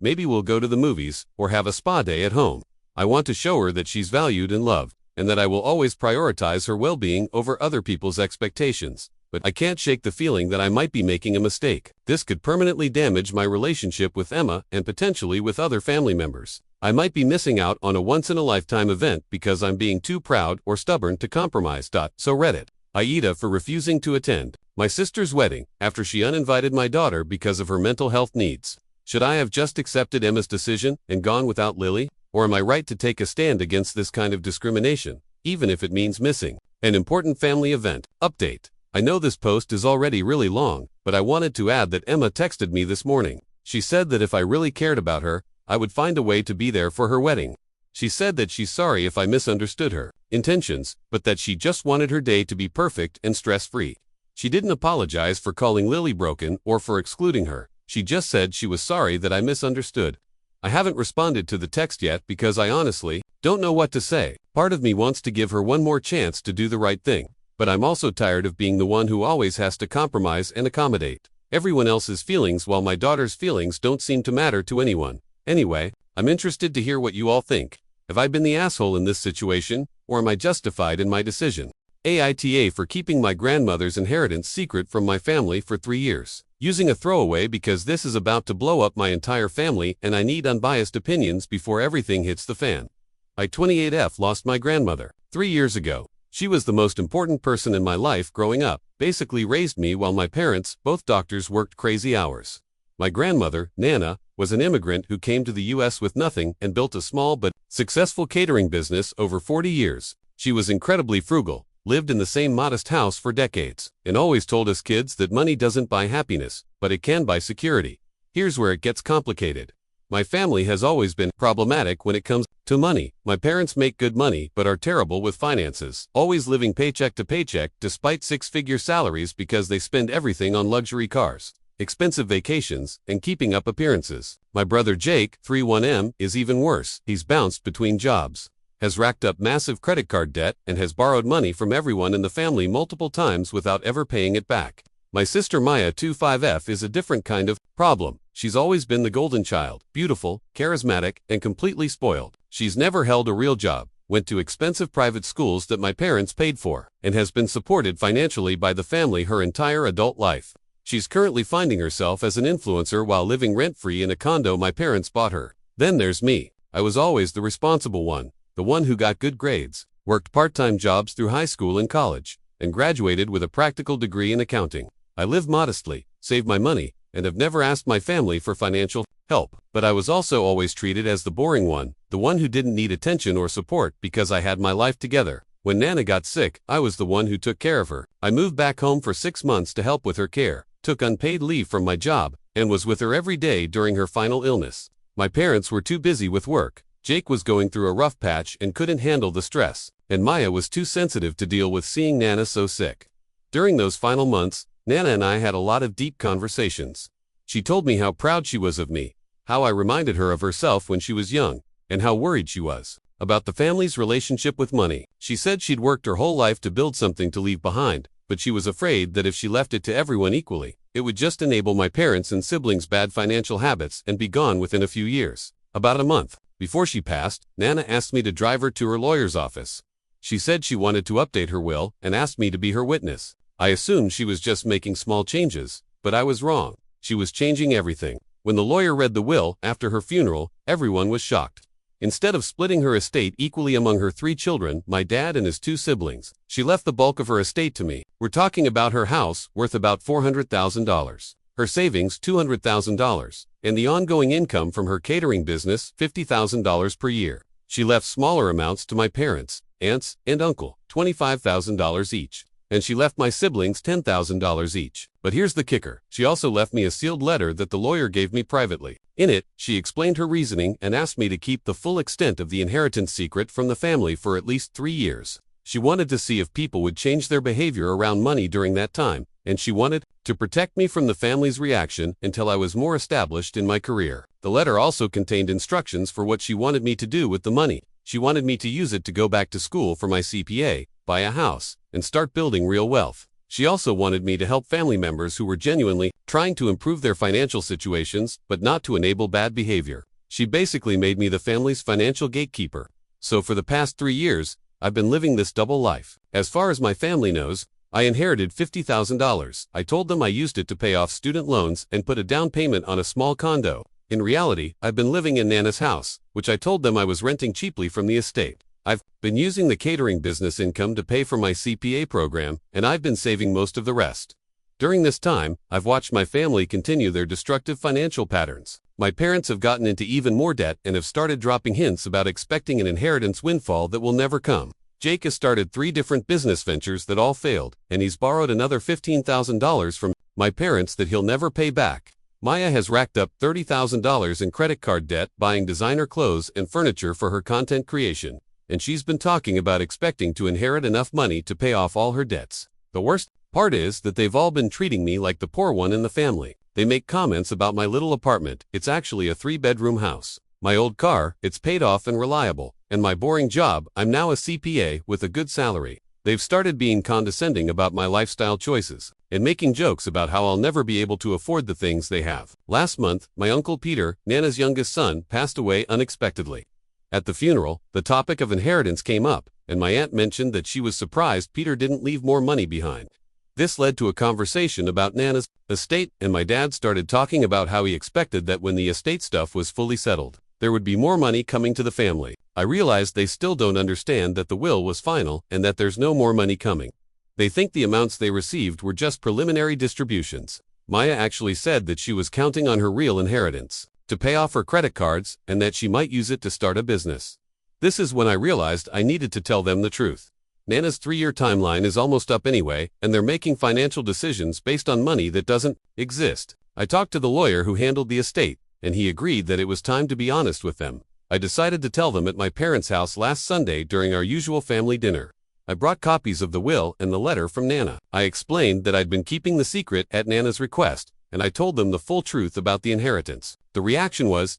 Maybe we'll go to the movies, or have a spa day at home. I want to show her that she's valued and loved, and that I will always prioritize her well-being over other people's expectations. But I can't shake the feeling that I might be making a mistake. This could permanently damage my relationship with Emma and potentially with other family members. I might be missing out on a once-in-a-lifetime event because I'm being too proud or stubborn to compromise. So Reddit. Aita for refusing to attend my sister's wedding after she uninvited my daughter because of her mental health needs. Should I have just accepted Emma's decision and gone without Lily? Or am I right to take a stand against this kind of discrimination, even if it means missing an important family event? Update. I know this post is already really long, but I wanted to add that Emma texted me this morning. She said that if I really cared about her, I would find a way to be there for her wedding. She said that she's sorry if I misunderstood her intentions, but that she just wanted her day to be perfect and stress-free. She didn't apologize for calling Lily broken or for excluding her. She just said she was sorry that I misunderstood. I haven't responded to the text yet because I honestly don't know what to say. Part of me wants to give her one more chance to do the right thing, but I'm also tired of being the one who always has to compromise and accommodate everyone else's feelings while my daughter's feelings don't seem to matter to anyone. Anyway, I'm interested to hear what you all think. Have I been the asshole in this situation, or am I justified in my decision? Aita for keeping my grandmother's inheritance secret from my family for 3 years. Using a throwaway because this is about to blow up my entire family and I need unbiased opinions before everything hits the fan. I 28F lost my grandmother 3 years ago. She was the most important person in my life growing up, basically raised me while my parents, both doctors, worked crazy hours. My grandmother, Nana, was an immigrant who came to the US with nothing and built a small but successful catering business over 40 years. She was incredibly frugal, lived in the same modest house for decades, and always told us kids that money doesn't buy happiness, but it can buy security. Here's where it gets complicated. My family has always been problematic when it comes to money. My parents make good money but are terrible with finances, always living paycheck to paycheck despite six-figure salaries because they spend everything on luxury cars, expensive vacations, and keeping up appearances. My brother Jake, 31M, is even worse. He's bounced between jobs, has racked up massive credit card debt, and has borrowed money from everyone in the family multiple times without ever paying it back. My sister Maya, 25F, is a different kind of problem. She's always been the golden child, beautiful, charismatic, and completely spoiled. She's never held a real job, went to expensive private schools that my parents paid for, and has been supported financially by the family her entire adult life. She's currently finding herself as an influencer while living rent-free in a condo my parents bought her. Then there's me. I was always the responsible one, the one who got good grades, worked part-time jobs through high school and college, and graduated with a practical degree in accounting. I live modestly, save my money, and have never asked my family for financial help. But I was also always treated as the boring one, the one who didn't need attention or support because I had my life together. When Nana got sick, I was the one who took care of her. I moved back home for 6 months to help with her care, took unpaid leave from my job, and was with her every day during her final illness. My parents were too busy with work. Jake was going through a rough patch and couldn't handle the stress, and Maya was too sensitive to deal with seeing Nana so sick. During those final months, Nana and I had a lot of deep conversations. She told me how proud she was of me, how I reminded her of herself when she was young, and how worried she was about the family's relationship with money. She said she'd worked her whole life to build something to leave behind, but she was afraid that if she left it to everyone equally, it would just enable my parents and siblings' bad financial habits and be gone within a few years. About a month before she passed, Nana asked me to drive her to her lawyer's office. She said she wanted to update her will and asked me to be her witness. I assumed she was just making small changes, but I was wrong. She was changing everything. When the lawyer read the will after her funeral, everyone was shocked. Instead of splitting her estate equally among her 3 children, my dad and his 2 siblings, she left the bulk of her estate to me. We're talking about her house, worth about $400,000, her savings, $200,000, and the ongoing income from her catering business, $50,000 per year. She left smaller amounts to my parents, aunts, and uncle, $25,000 each. And she left my siblings $10,000 each. But here's the kicker. She also left me a sealed letter that the lawyer gave me privately. In it, she explained her reasoning and asked me to keep the full extent of the inheritance secret from the family for at least 3 years. She wanted to see if people would change their behavior around money during that time, and she wanted to protect me from the family's reaction until I was more established in my career. The letter also contained instructions for what she wanted me to do with the money. She wanted me to use it to go back to school for my CPA, buy a house, and start building real wealth. She also wanted me to help family members who were genuinely trying to improve their financial situations, but not to enable bad behavior. She basically made me the family's financial gatekeeper. So for the past 3 years, I've been living this double life. As far as my family knows, I inherited $50,000. I told them I used it to pay off student loans and put a down payment on a small condo. In reality, I've been living in Nana's house, which I told them I was renting cheaply from the estate. I've been using the catering business income to pay for my CPA program, and I've been saving most of the rest. During this time, I've watched my family continue their destructive financial patterns. My parents have gotten into even more debt and have started dropping hints about expecting an inheritance windfall that will never come. Jake has started 3 different business ventures that all failed, and he's borrowed another $15,000 from my parents that he'll never pay back. Maya has racked up $30,000 in credit card debt buying designer clothes and furniture for her content creation, and she's been talking about expecting to inherit enough money to pay off all her debts. The worst part is that they've all been treating me like the poor one in the family. They make comments about my little apartment. It's actually a 3-bedroom house. My old car, it's paid off and reliable. And my boring job, I'm now a CPA with a good salary. They've started being condescending about my lifestyle choices and making jokes about how I'll never be able to afford the things they have. Last month, my uncle Peter, Nana's youngest son, passed away unexpectedly. At the funeral, the topic of inheritance came up, and my aunt mentioned that she was surprised Peter didn't leave more money behind. This led to a conversation about Nana's estate, and my dad started talking about how he expected that when the estate stuff was fully settled, there would be more money coming to the family. I realized they still don't understand that the will was final and that there's no more money coming. They think the amounts they received were just preliminary distributions. Maya actually said that she was counting on her real inheritance to pay off her credit cards and that she might use it to start a business. This is when I realized I needed to tell them the truth. Nana's 3-year timeline is almost up anyway, and they're making financial decisions based on money that doesn't exist. I talked to the lawyer who handled the estate, and he agreed that it was time to be honest with them. I decided to tell them at my parents' house last Sunday during our usual family dinner. I brought copies of the will and the letter from Nana. I explained that I'd been keeping the secret at Nana's request, and I told them the full truth about the inheritance. The reaction was,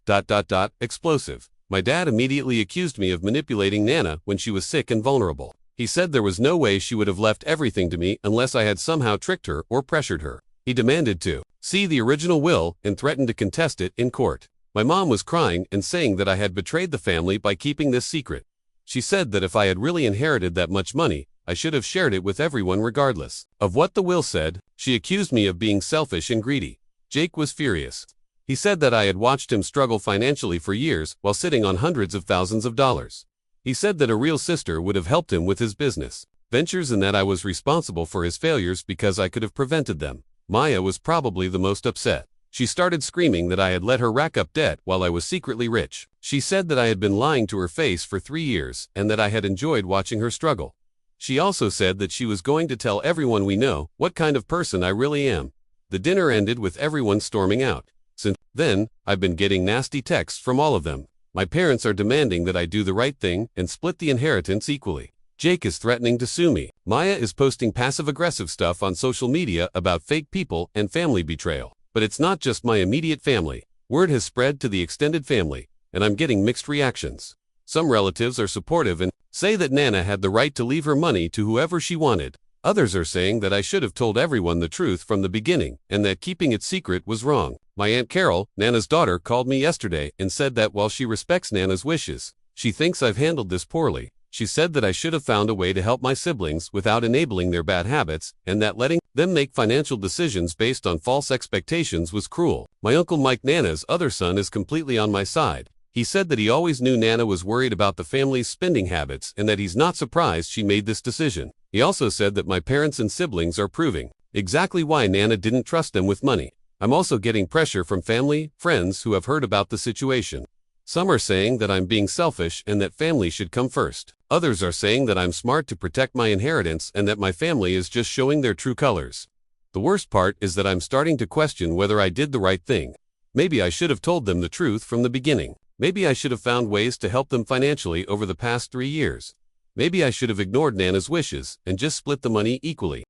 explosive. My dad immediately accused me of manipulating Nana when she was sick and vulnerable. He said there was no way she would have left everything to me unless I had somehow tricked her or pressured her. He demanded to see the original will and threatened to contest it in court. My mom was crying and saying that I had betrayed the family by keeping this secret. She said that if I had really inherited that much money, I should have shared it with everyone regardless of what the will said. She accused me of being selfish and greedy. Jake was furious. He said that I had watched him struggle financially for years while sitting on hundreds of thousands of dollars. He said that a real sister would have helped him with his business ventures and that I was responsible for his failures because I could have prevented them. Maya was probably the most upset. She started screaming that I had let her rack up debt while I was secretly rich. She said that I had been lying to her face for 3 years and that I had enjoyed watching her struggle. She also said that she was going to tell everyone we know what kind of person I really am. The dinner ended with everyone storming out. Since then, I've been getting nasty texts from all of them. My parents are demanding that I do the right thing and split the inheritance equally. Jake is threatening to sue me. Maya is posting passive-aggressive stuff on social media about fake people and family betrayal. But it's not just my immediate family. Word has spread to the extended family, and I'm getting mixed reactions. Some relatives are supportive and say that Nana had the right to leave her money to whoever she wanted. Others are saying that I should have told everyone the truth from the beginning and that keeping it secret was wrong. My Aunt Carol, Nana's daughter, called me yesterday and said that while she respects Nana's wishes, she thinks I've handled this poorly. She said that I should have found a way to help my siblings without enabling their bad habits and that letting them make financial decisions based on false expectations was cruel. My Uncle Mike, Nana's other son, is completely on my side. He said that he always knew Nana was worried about the family's spending habits and that he's not surprised she made this decision. He also said that my parents and siblings are proving exactly why Nana didn't trust them with money. I'm also getting pressure from family, friends who have heard about the situation. Some are saying that I'm being selfish and that family should come first. Others are saying that I'm smart to protect my inheritance and that my family is just showing their true colors. The worst part is that I'm starting to question whether I did the right thing. Maybe I should have told them the truth from the beginning. Maybe I should have found ways to help them financially over the past 3 years. Maybe I should have ignored Nana's wishes and just split the money equally.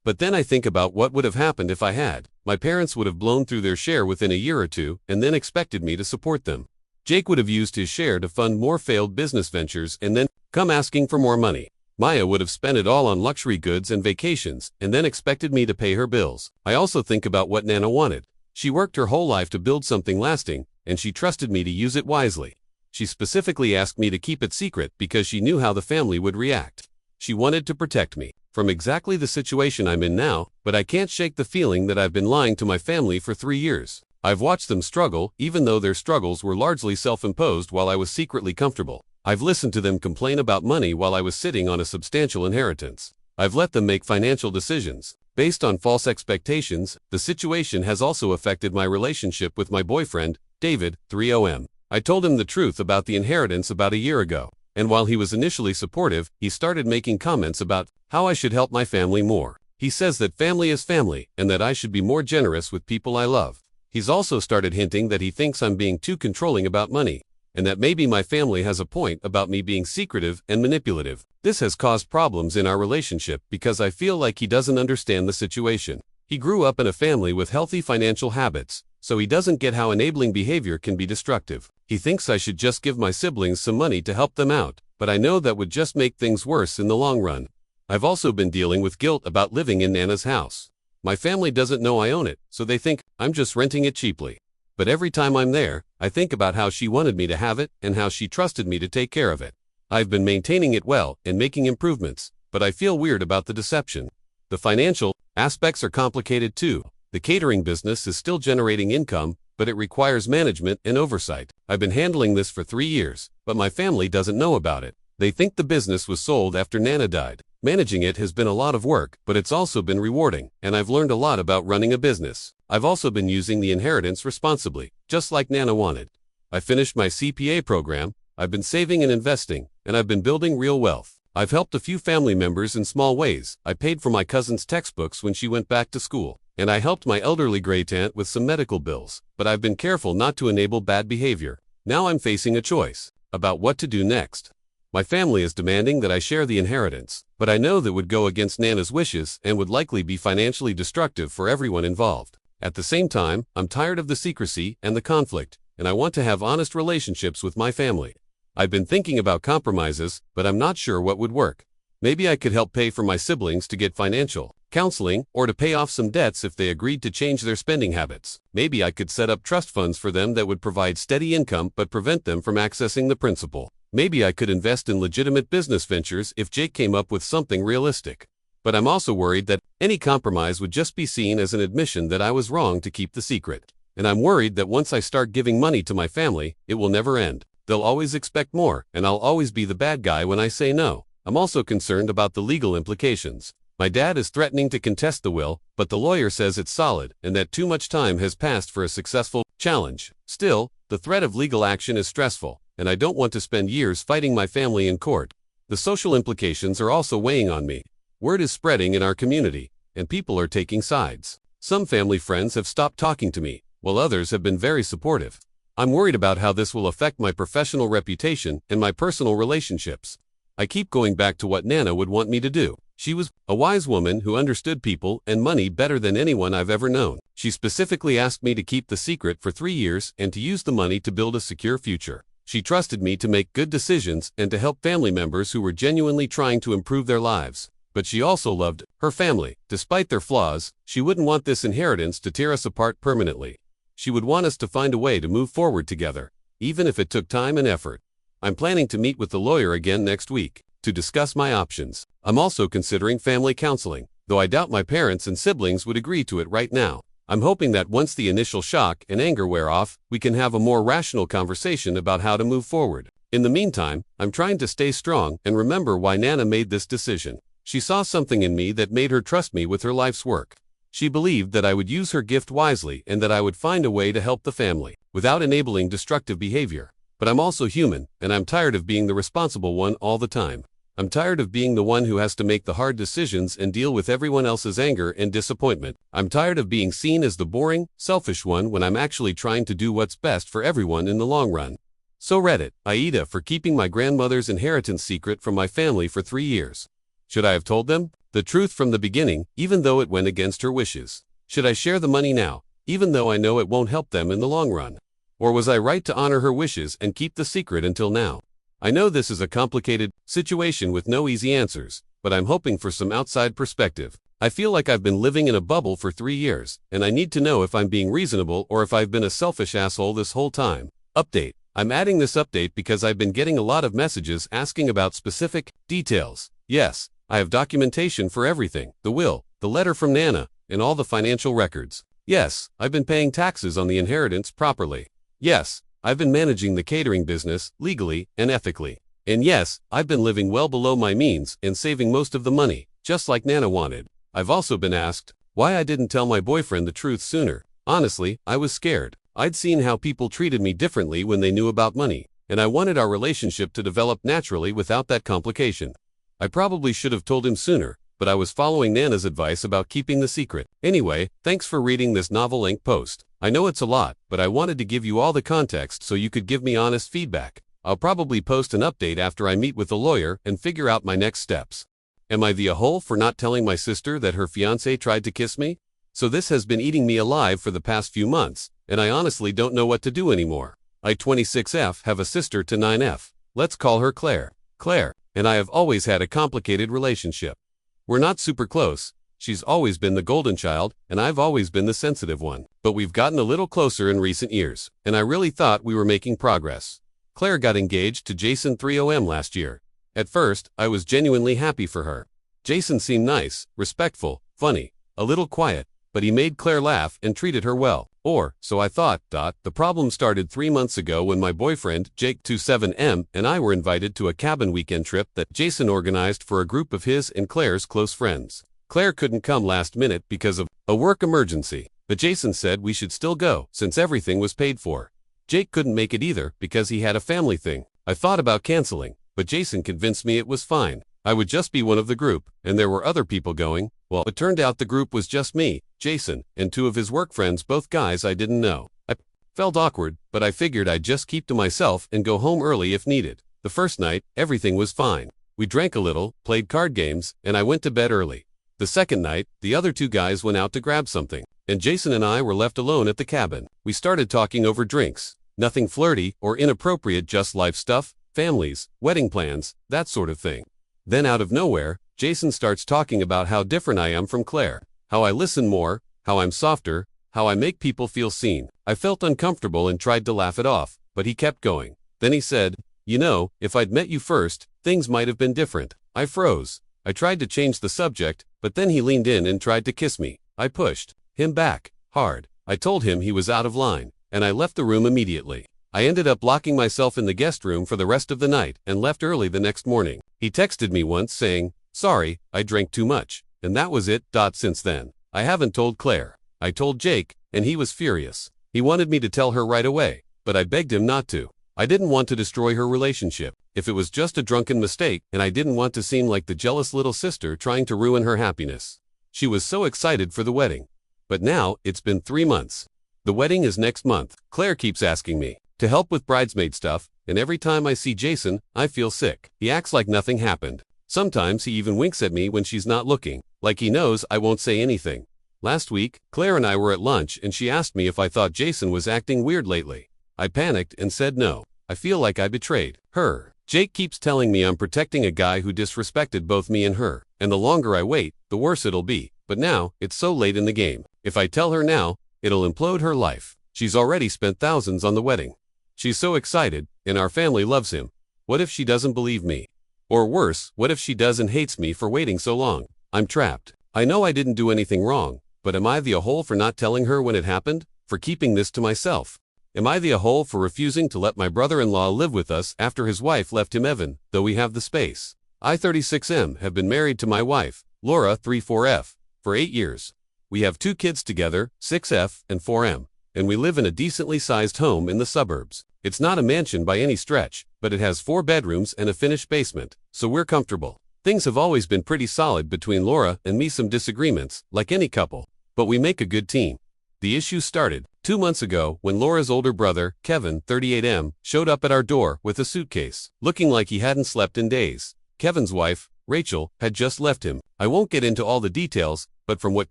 But then I think about what would have happened if I had. My parents would have blown through their share within a year or two and then expected me to support them. Jake would have used his share to fund more failed business ventures and then come asking for more money. Maya would have spent it all on luxury goods and vacations, and then expected me to pay her bills. I also think about what Nana wanted. She worked her whole life to build something lasting, and she trusted me to use it wisely. She specifically asked me to keep it secret because she knew how the family would react. She wanted to protect me from exactly the situation I'm in now, but I can't shake the feeling that I've been lying to my family for 3 years. I've watched them struggle, even though their struggles were largely self-imposed while I was secretly comfortable. I've listened to them complain about money while I was sitting on a substantial inheritance. I've let them make financial decisions based on false expectations. The situation has also affected my relationship with my boyfriend, David, 3OM. I told him the truth about the inheritance about a year ago, and while he was initially supportive, he started making comments about how I should help my family more. He says that family is family, and that I should be more generous with people I love. He's also started hinting that he thinks I'm being too controlling about money, and that maybe my family has a point about me being secretive and manipulative. This has caused problems in our relationship because I feel like he doesn't understand the situation. He grew up in a family with healthy financial habits, so he doesn't get how enabling behavior can be destructive. He thinks I should just give my siblings some money to help them out, but I know that would just make things worse in the long run. I've also been dealing with guilt about living in Nana's house. My family doesn't know I own it, so they think I'm just renting it cheaply. But every time I'm there, I think about how she wanted me to have it and how she trusted me to take care of it. I've been maintaining it well and making improvements, but I feel weird about the deception. The financial aspects are complicated too. The catering business is still generating income, but it requires management and oversight. I've been handling this for 3 years, but my family doesn't know about it. They think the business was sold after Nana died. Managing it has been a lot of work, but it's also been rewarding, and I've learned a lot about running a business. I've also been using the inheritance responsibly, just like Nana wanted. I finished my CPA program, I've been saving and investing, and I've been building real wealth. I've helped a few family members in small ways. I paid for my cousin's textbooks when she went back to school, and I helped my elderly great-aunt with some medical bills, but I've been careful not to enable bad behavior. Now I'm facing a choice about what to do next. My family is demanding that I share the inheritance, but I know that would go against Nana's wishes and would likely be financially destructive for everyone involved. At the same time, I'm tired of the secrecy and the conflict, and I want to have honest relationships with my family. I've been thinking about compromises, but I'm not sure what would work. Maybe I could help pay for my siblings to get financial counseling, or to pay off some debts if they agreed to change their spending habits. Maybe I could set up trust funds for them that would provide steady income but prevent them from accessing the principal. Maybe I could invest in legitimate business ventures if Jake came up with something realistic. But I'm also worried that any compromise would just be seen as an admission that I was wrong to keep the secret. And I'm worried that once I start giving money to my family, it will never end. They'll always expect more, and I'll always be the bad guy when I say no. I'm also concerned about the legal implications. My dad is threatening to contest the will, but the lawyer says it's solid and that too much time has passed for a successful challenge. Still, the threat of legal action is stressful, and I don't want to spend years fighting my family in court. The social implications are also weighing on me. Word is spreading in our community, and people are taking sides. Some family friends have stopped talking to me, while others have been very supportive. I'm worried about how this will affect my professional reputation and my personal relationships. I keep going back to what Nana would want me to do. She was a wise woman who understood people and money better than anyone I've ever known. She specifically asked me to keep the secret for 3 years and to use the money to build a secure future. She trusted me to make good decisions and to help family members who were genuinely trying to improve their lives. But she also loved her family. Despite their flaws, she wouldn't want this inheritance to tear us apart permanently. She would want us to find a way to move forward together, even if it took time and effort. I'm planning to meet with the lawyer again next week to discuss my options. I'm also considering family counseling, though I doubt my parents and siblings would agree to it right now. I'm hoping that once the initial shock and anger wear off, we can have a more rational conversation about how to move forward. In the meantime, I'm trying to stay strong and remember why Nana made this decision. She saw something in me that made her trust me with her life's work. She believed that I would use her gift wisely and that I would find a way to help the family without enabling destructive behavior. But I'm also human, and I'm tired of being the responsible one all the time. I'm tired of being the one who has to make the hard decisions and deal with everyone else's anger and disappointment. I'm tired of being seen as the boring, selfish one when I'm actually trying to do what's best for everyone in the long run. So Reddit, Aita for keeping my grandmother's inheritance secret from my family for 3 years. Should I have told them the truth from the beginning, even though it went against her wishes? Should I share the money now, even though I know it won't help them in the long run? Or was I right to honor her wishes and keep the secret until now? I know this is a complicated situation with no easy answers, but I'm hoping for some outside perspective. I feel like I've been living in a bubble for 3 years, and I need to know if I'm being reasonable or if I've been a selfish asshole this whole time. Update. I'm adding this update because I've been getting a lot of messages asking about specific details. Yes, I have documentation for everything, the will, the letter from Nana, and all the financial records. Yes, I've been paying taxes on the inheritance properly. Yes, I've been managing the catering business legally and ethically. And yes, I've been living well below my means and saving most of the money, just like Nana wanted. I've also been asked why I didn't tell my boyfriend the truth sooner. Honestly, I was scared. I'd seen how people treated me differently when they knew about money, and I wanted our relationship to develop naturally without that complication. I probably should have told him sooner, but I was following Nana's advice about keeping the secret. Anyway, thanks for reading this novel-length post. I know it's a lot, but I wanted to give you all the context so you could give me honest feedback. I'll probably post an update after I meet with the lawyer and figure out my next steps. Am I the a-hole for not telling my sister that her fiancé tried to kiss me? So this has been eating me alive for the past few months, and I honestly don't know what to do anymore. I 26F have a sister to 9F. Let's call her Claire. Claire and I have always had a complicated relationship. We're not super close. She's always been the golden child, and I've always been the sensitive one. But we've gotten a little closer in recent years, and I really thought we were making progress. Claire got engaged to Jason 30M last year. At first, I was genuinely happy for her. Jason seemed nice, respectful, funny, a little quiet, but he made Claire laugh and treated her well. Or, so I thought. The problem started 3 months ago when my boyfriend, Jake 27M, and I were invited to a cabin weekend trip that Jason organized for a group of his and Claire's close friends. Claire couldn't come last minute because of a work emergency, but Jason said we should still go since everything was paid for. Jake couldn't make it either because he had a family thing. I thought about canceling, but Jason convinced me it was fine. I would just be one of the group, and there were other people going. Well, it turned out the group was just me, Jason, and 2 of his work friends, both guys I didn't know. I felt awkward, but I figured I'd just keep to myself and go home early if needed. The first night, everything was fine. We drank a little, played card games, and I went to bed early. The second night, the other 2 guys went out to grab something, and Jason and I were left alone at the cabin. We started talking over drinks. Nothing flirty or inappropriate, just life stuff, families, wedding plans, that sort of thing. Then out of nowhere, Jason starts talking about how different I am from Claire, how I listen more, how I'm softer, how I make people feel seen. I felt uncomfortable and tried to laugh it off, but he kept going. Then he said, "You know, if I'd met you first, things might have been different." I froze. I tried to change the subject, but then he leaned in and tried to kiss me. I pushed him back hard. I told him he was out of line, and I left the room immediately. I ended up locking myself in the guest room for the rest of the night and left early the next morning. He texted me once saying, "Sorry, I drank too much." And that was it. Since then, I haven't told Claire. I told Jake, and he was furious. He wanted me to tell her right away, but I begged him not to. I didn't want to destroy her relationship. If it was just a drunken mistake, and I didn't want to seem like the jealous little sister trying to ruin her happiness. She was so excited for the wedding. But now, it's been 3 months. The wedding is next month. Claire keeps asking me to help with bridesmaid stuff, and every time I see Jason, I feel sick. He acts like nothing happened. Sometimes he even winks at me when she's not looking, like he knows I won't say anything. Last week, Claire and I were at lunch and she asked me if I thought Jason was acting weird lately. I panicked and said no. I feel like I betrayed her. Jake keeps telling me I'm protecting a guy who disrespected both me and her, and the longer I wait, the worse it'll be. But now, it's so late in the game. If I tell her now, it'll implode her life. She's already spent thousands on the wedding. She's so excited, and our family loves him. What if she doesn't believe me? Or worse, what if she does and hates me for waiting so long? I'm trapped. I know I didn't do anything wrong, but am I the a-hole for not telling her when it happened? For keeping this to myself? Am I the a-hole for refusing to let my brother-in-law live with us after his wife left him Evan, though we have the space? I 36M have been married to my wife, Laura 34F, for 8 years. We have 2 kids together, 6F and 4M. And we live in a decently sized home in the suburbs. It's not a mansion by any stretch, but it has 4 bedrooms and a finished basement, so we're comfortable. Things have always been pretty solid between Laura and me, some disagreements, like any couple, but we make a good team. The issue started 2 months ago when Laura's older brother, Kevin, 38M, showed up at our door with a suitcase, looking like he hadn't slept in days. Kevin's wife, Rachel, had just left him. I won't get into all the details, but from what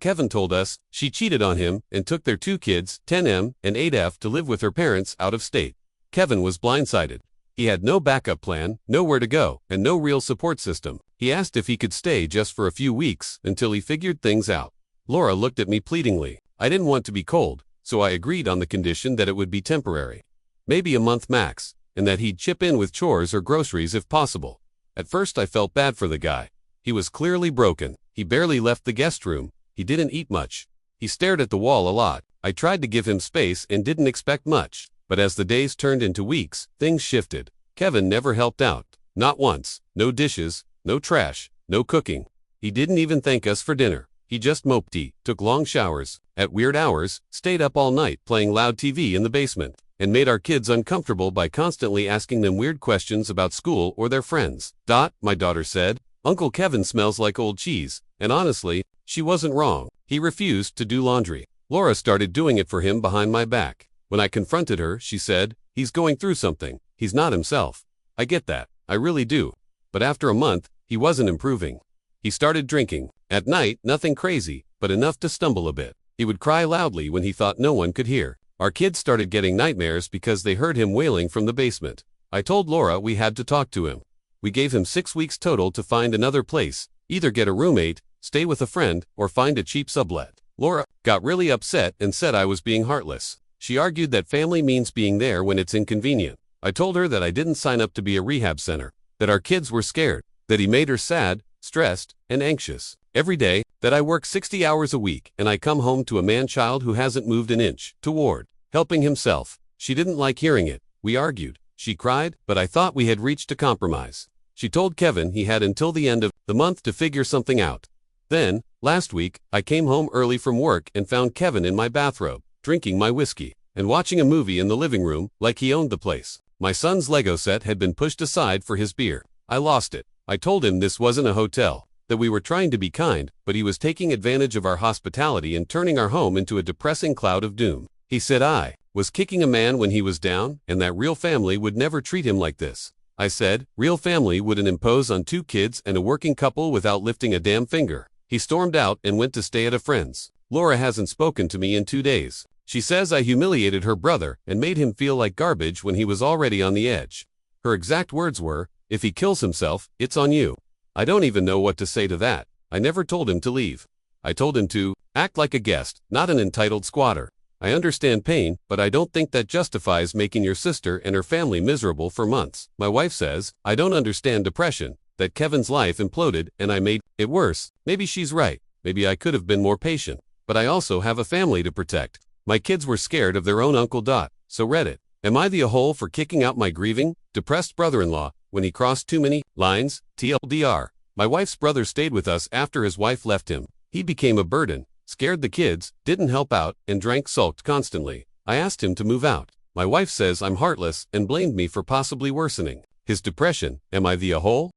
Kevin told us, she cheated on him and took their 2 kids, 10M and 8F, to live with her parents out of state. Kevin was blindsided. He had no backup plan, nowhere to go, and no real support system. He asked if he could stay just for a few weeks until he figured things out. Laura looked at me pleadingly. I didn't want to be cold, so I agreed on the condition that it would be temporary. Maybe a month max, and that he'd chip in with chores or groceries if possible. At first I felt bad for the guy. He was clearly broken. He barely left the guest room. He didn't eat much. He stared at the wall a lot. I tried to give him space and didn't expect much. But as the days turned into weeks, things shifted. Kevin never helped out. Not once. No dishes, no trash, no cooking. He didn't even thank us for dinner. He just moped, took long showers, at weird hours, stayed up all night playing loud TV in the basement, and made our kids uncomfortable by constantly asking them weird questions about school or their friends. My daughter said, Uncle Kevin smells like old cheese, and honestly, she wasn't wrong. He refused to do laundry. Laura started doing it for him behind my back. When I confronted her, she said, he's going through something. He's not himself. I get that. I really do. But after a month, he wasn't improving. He started drinking. At night, nothing crazy, but enough to stumble a bit. He would cry loudly when he thought no one could hear. Our kids started getting nightmares because they heard him wailing from the basement. I told Laura we had to talk to him. We gave him 6 weeks total to find another place, either get a roommate, stay with a friend, or find a cheap sublet. Laura got really upset and said I was being heartless. She argued that family means being there when it's inconvenient. I told her that I didn't sign up to be a rehab center, that our kids were scared, that he made her sad, stressed, and anxious. Every day, that I work 60 hours a week and I come home to a man-child who hasn't moved an inch toward helping himself. She didn't like hearing it. We argued. She cried, but I thought we had reached a compromise. She told Kevin he had until the end of the month to figure something out. Then, last week, I came home early from work and found Kevin in my bathrobe, drinking my whiskey, and watching a movie in the living room like he owned the place. My son's Lego set had been pushed aside for his beer. I lost it. I told him this wasn't a hotel, that we were trying to be kind, but he was taking advantage of our hospitality and turning our home into a depressing cloud of doom. He said I was kicking a man when he was down, and that real family would never treat him like this. I said, real family wouldn't impose on 2 kids and a working couple without lifting a damn finger. He stormed out and went to stay at a friend's. Laura hasn't spoken to me in 2 days. She says I humiliated her brother and made him feel like garbage when he was already on the edge. Her exact words were, if he kills himself, it's on you. I don't even know what to say to that. I never told him to leave. I told him to act like a guest, not an entitled squatter. I understand pain, but I don't think that justifies making your sister and her family miserable for months. My wife says, I don't understand depression, that Kevin's life imploded and I made it worse. Maybe she's right. Maybe I could have been more patient. But I also have a family to protect. My kids were scared of their own Uncle Dot. So Reddit. Am I the a-hole for kicking out my grieving, depressed brother-in-law when he crossed too many lines? TLDR. My wife's brother stayed with us after his wife left him. He became a burden, scared the kids, didn't help out, and sulked constantly. I asked him to move out. My wife says I'm heartless and blamed me for possibly worsening his depression. Am I the a-hole?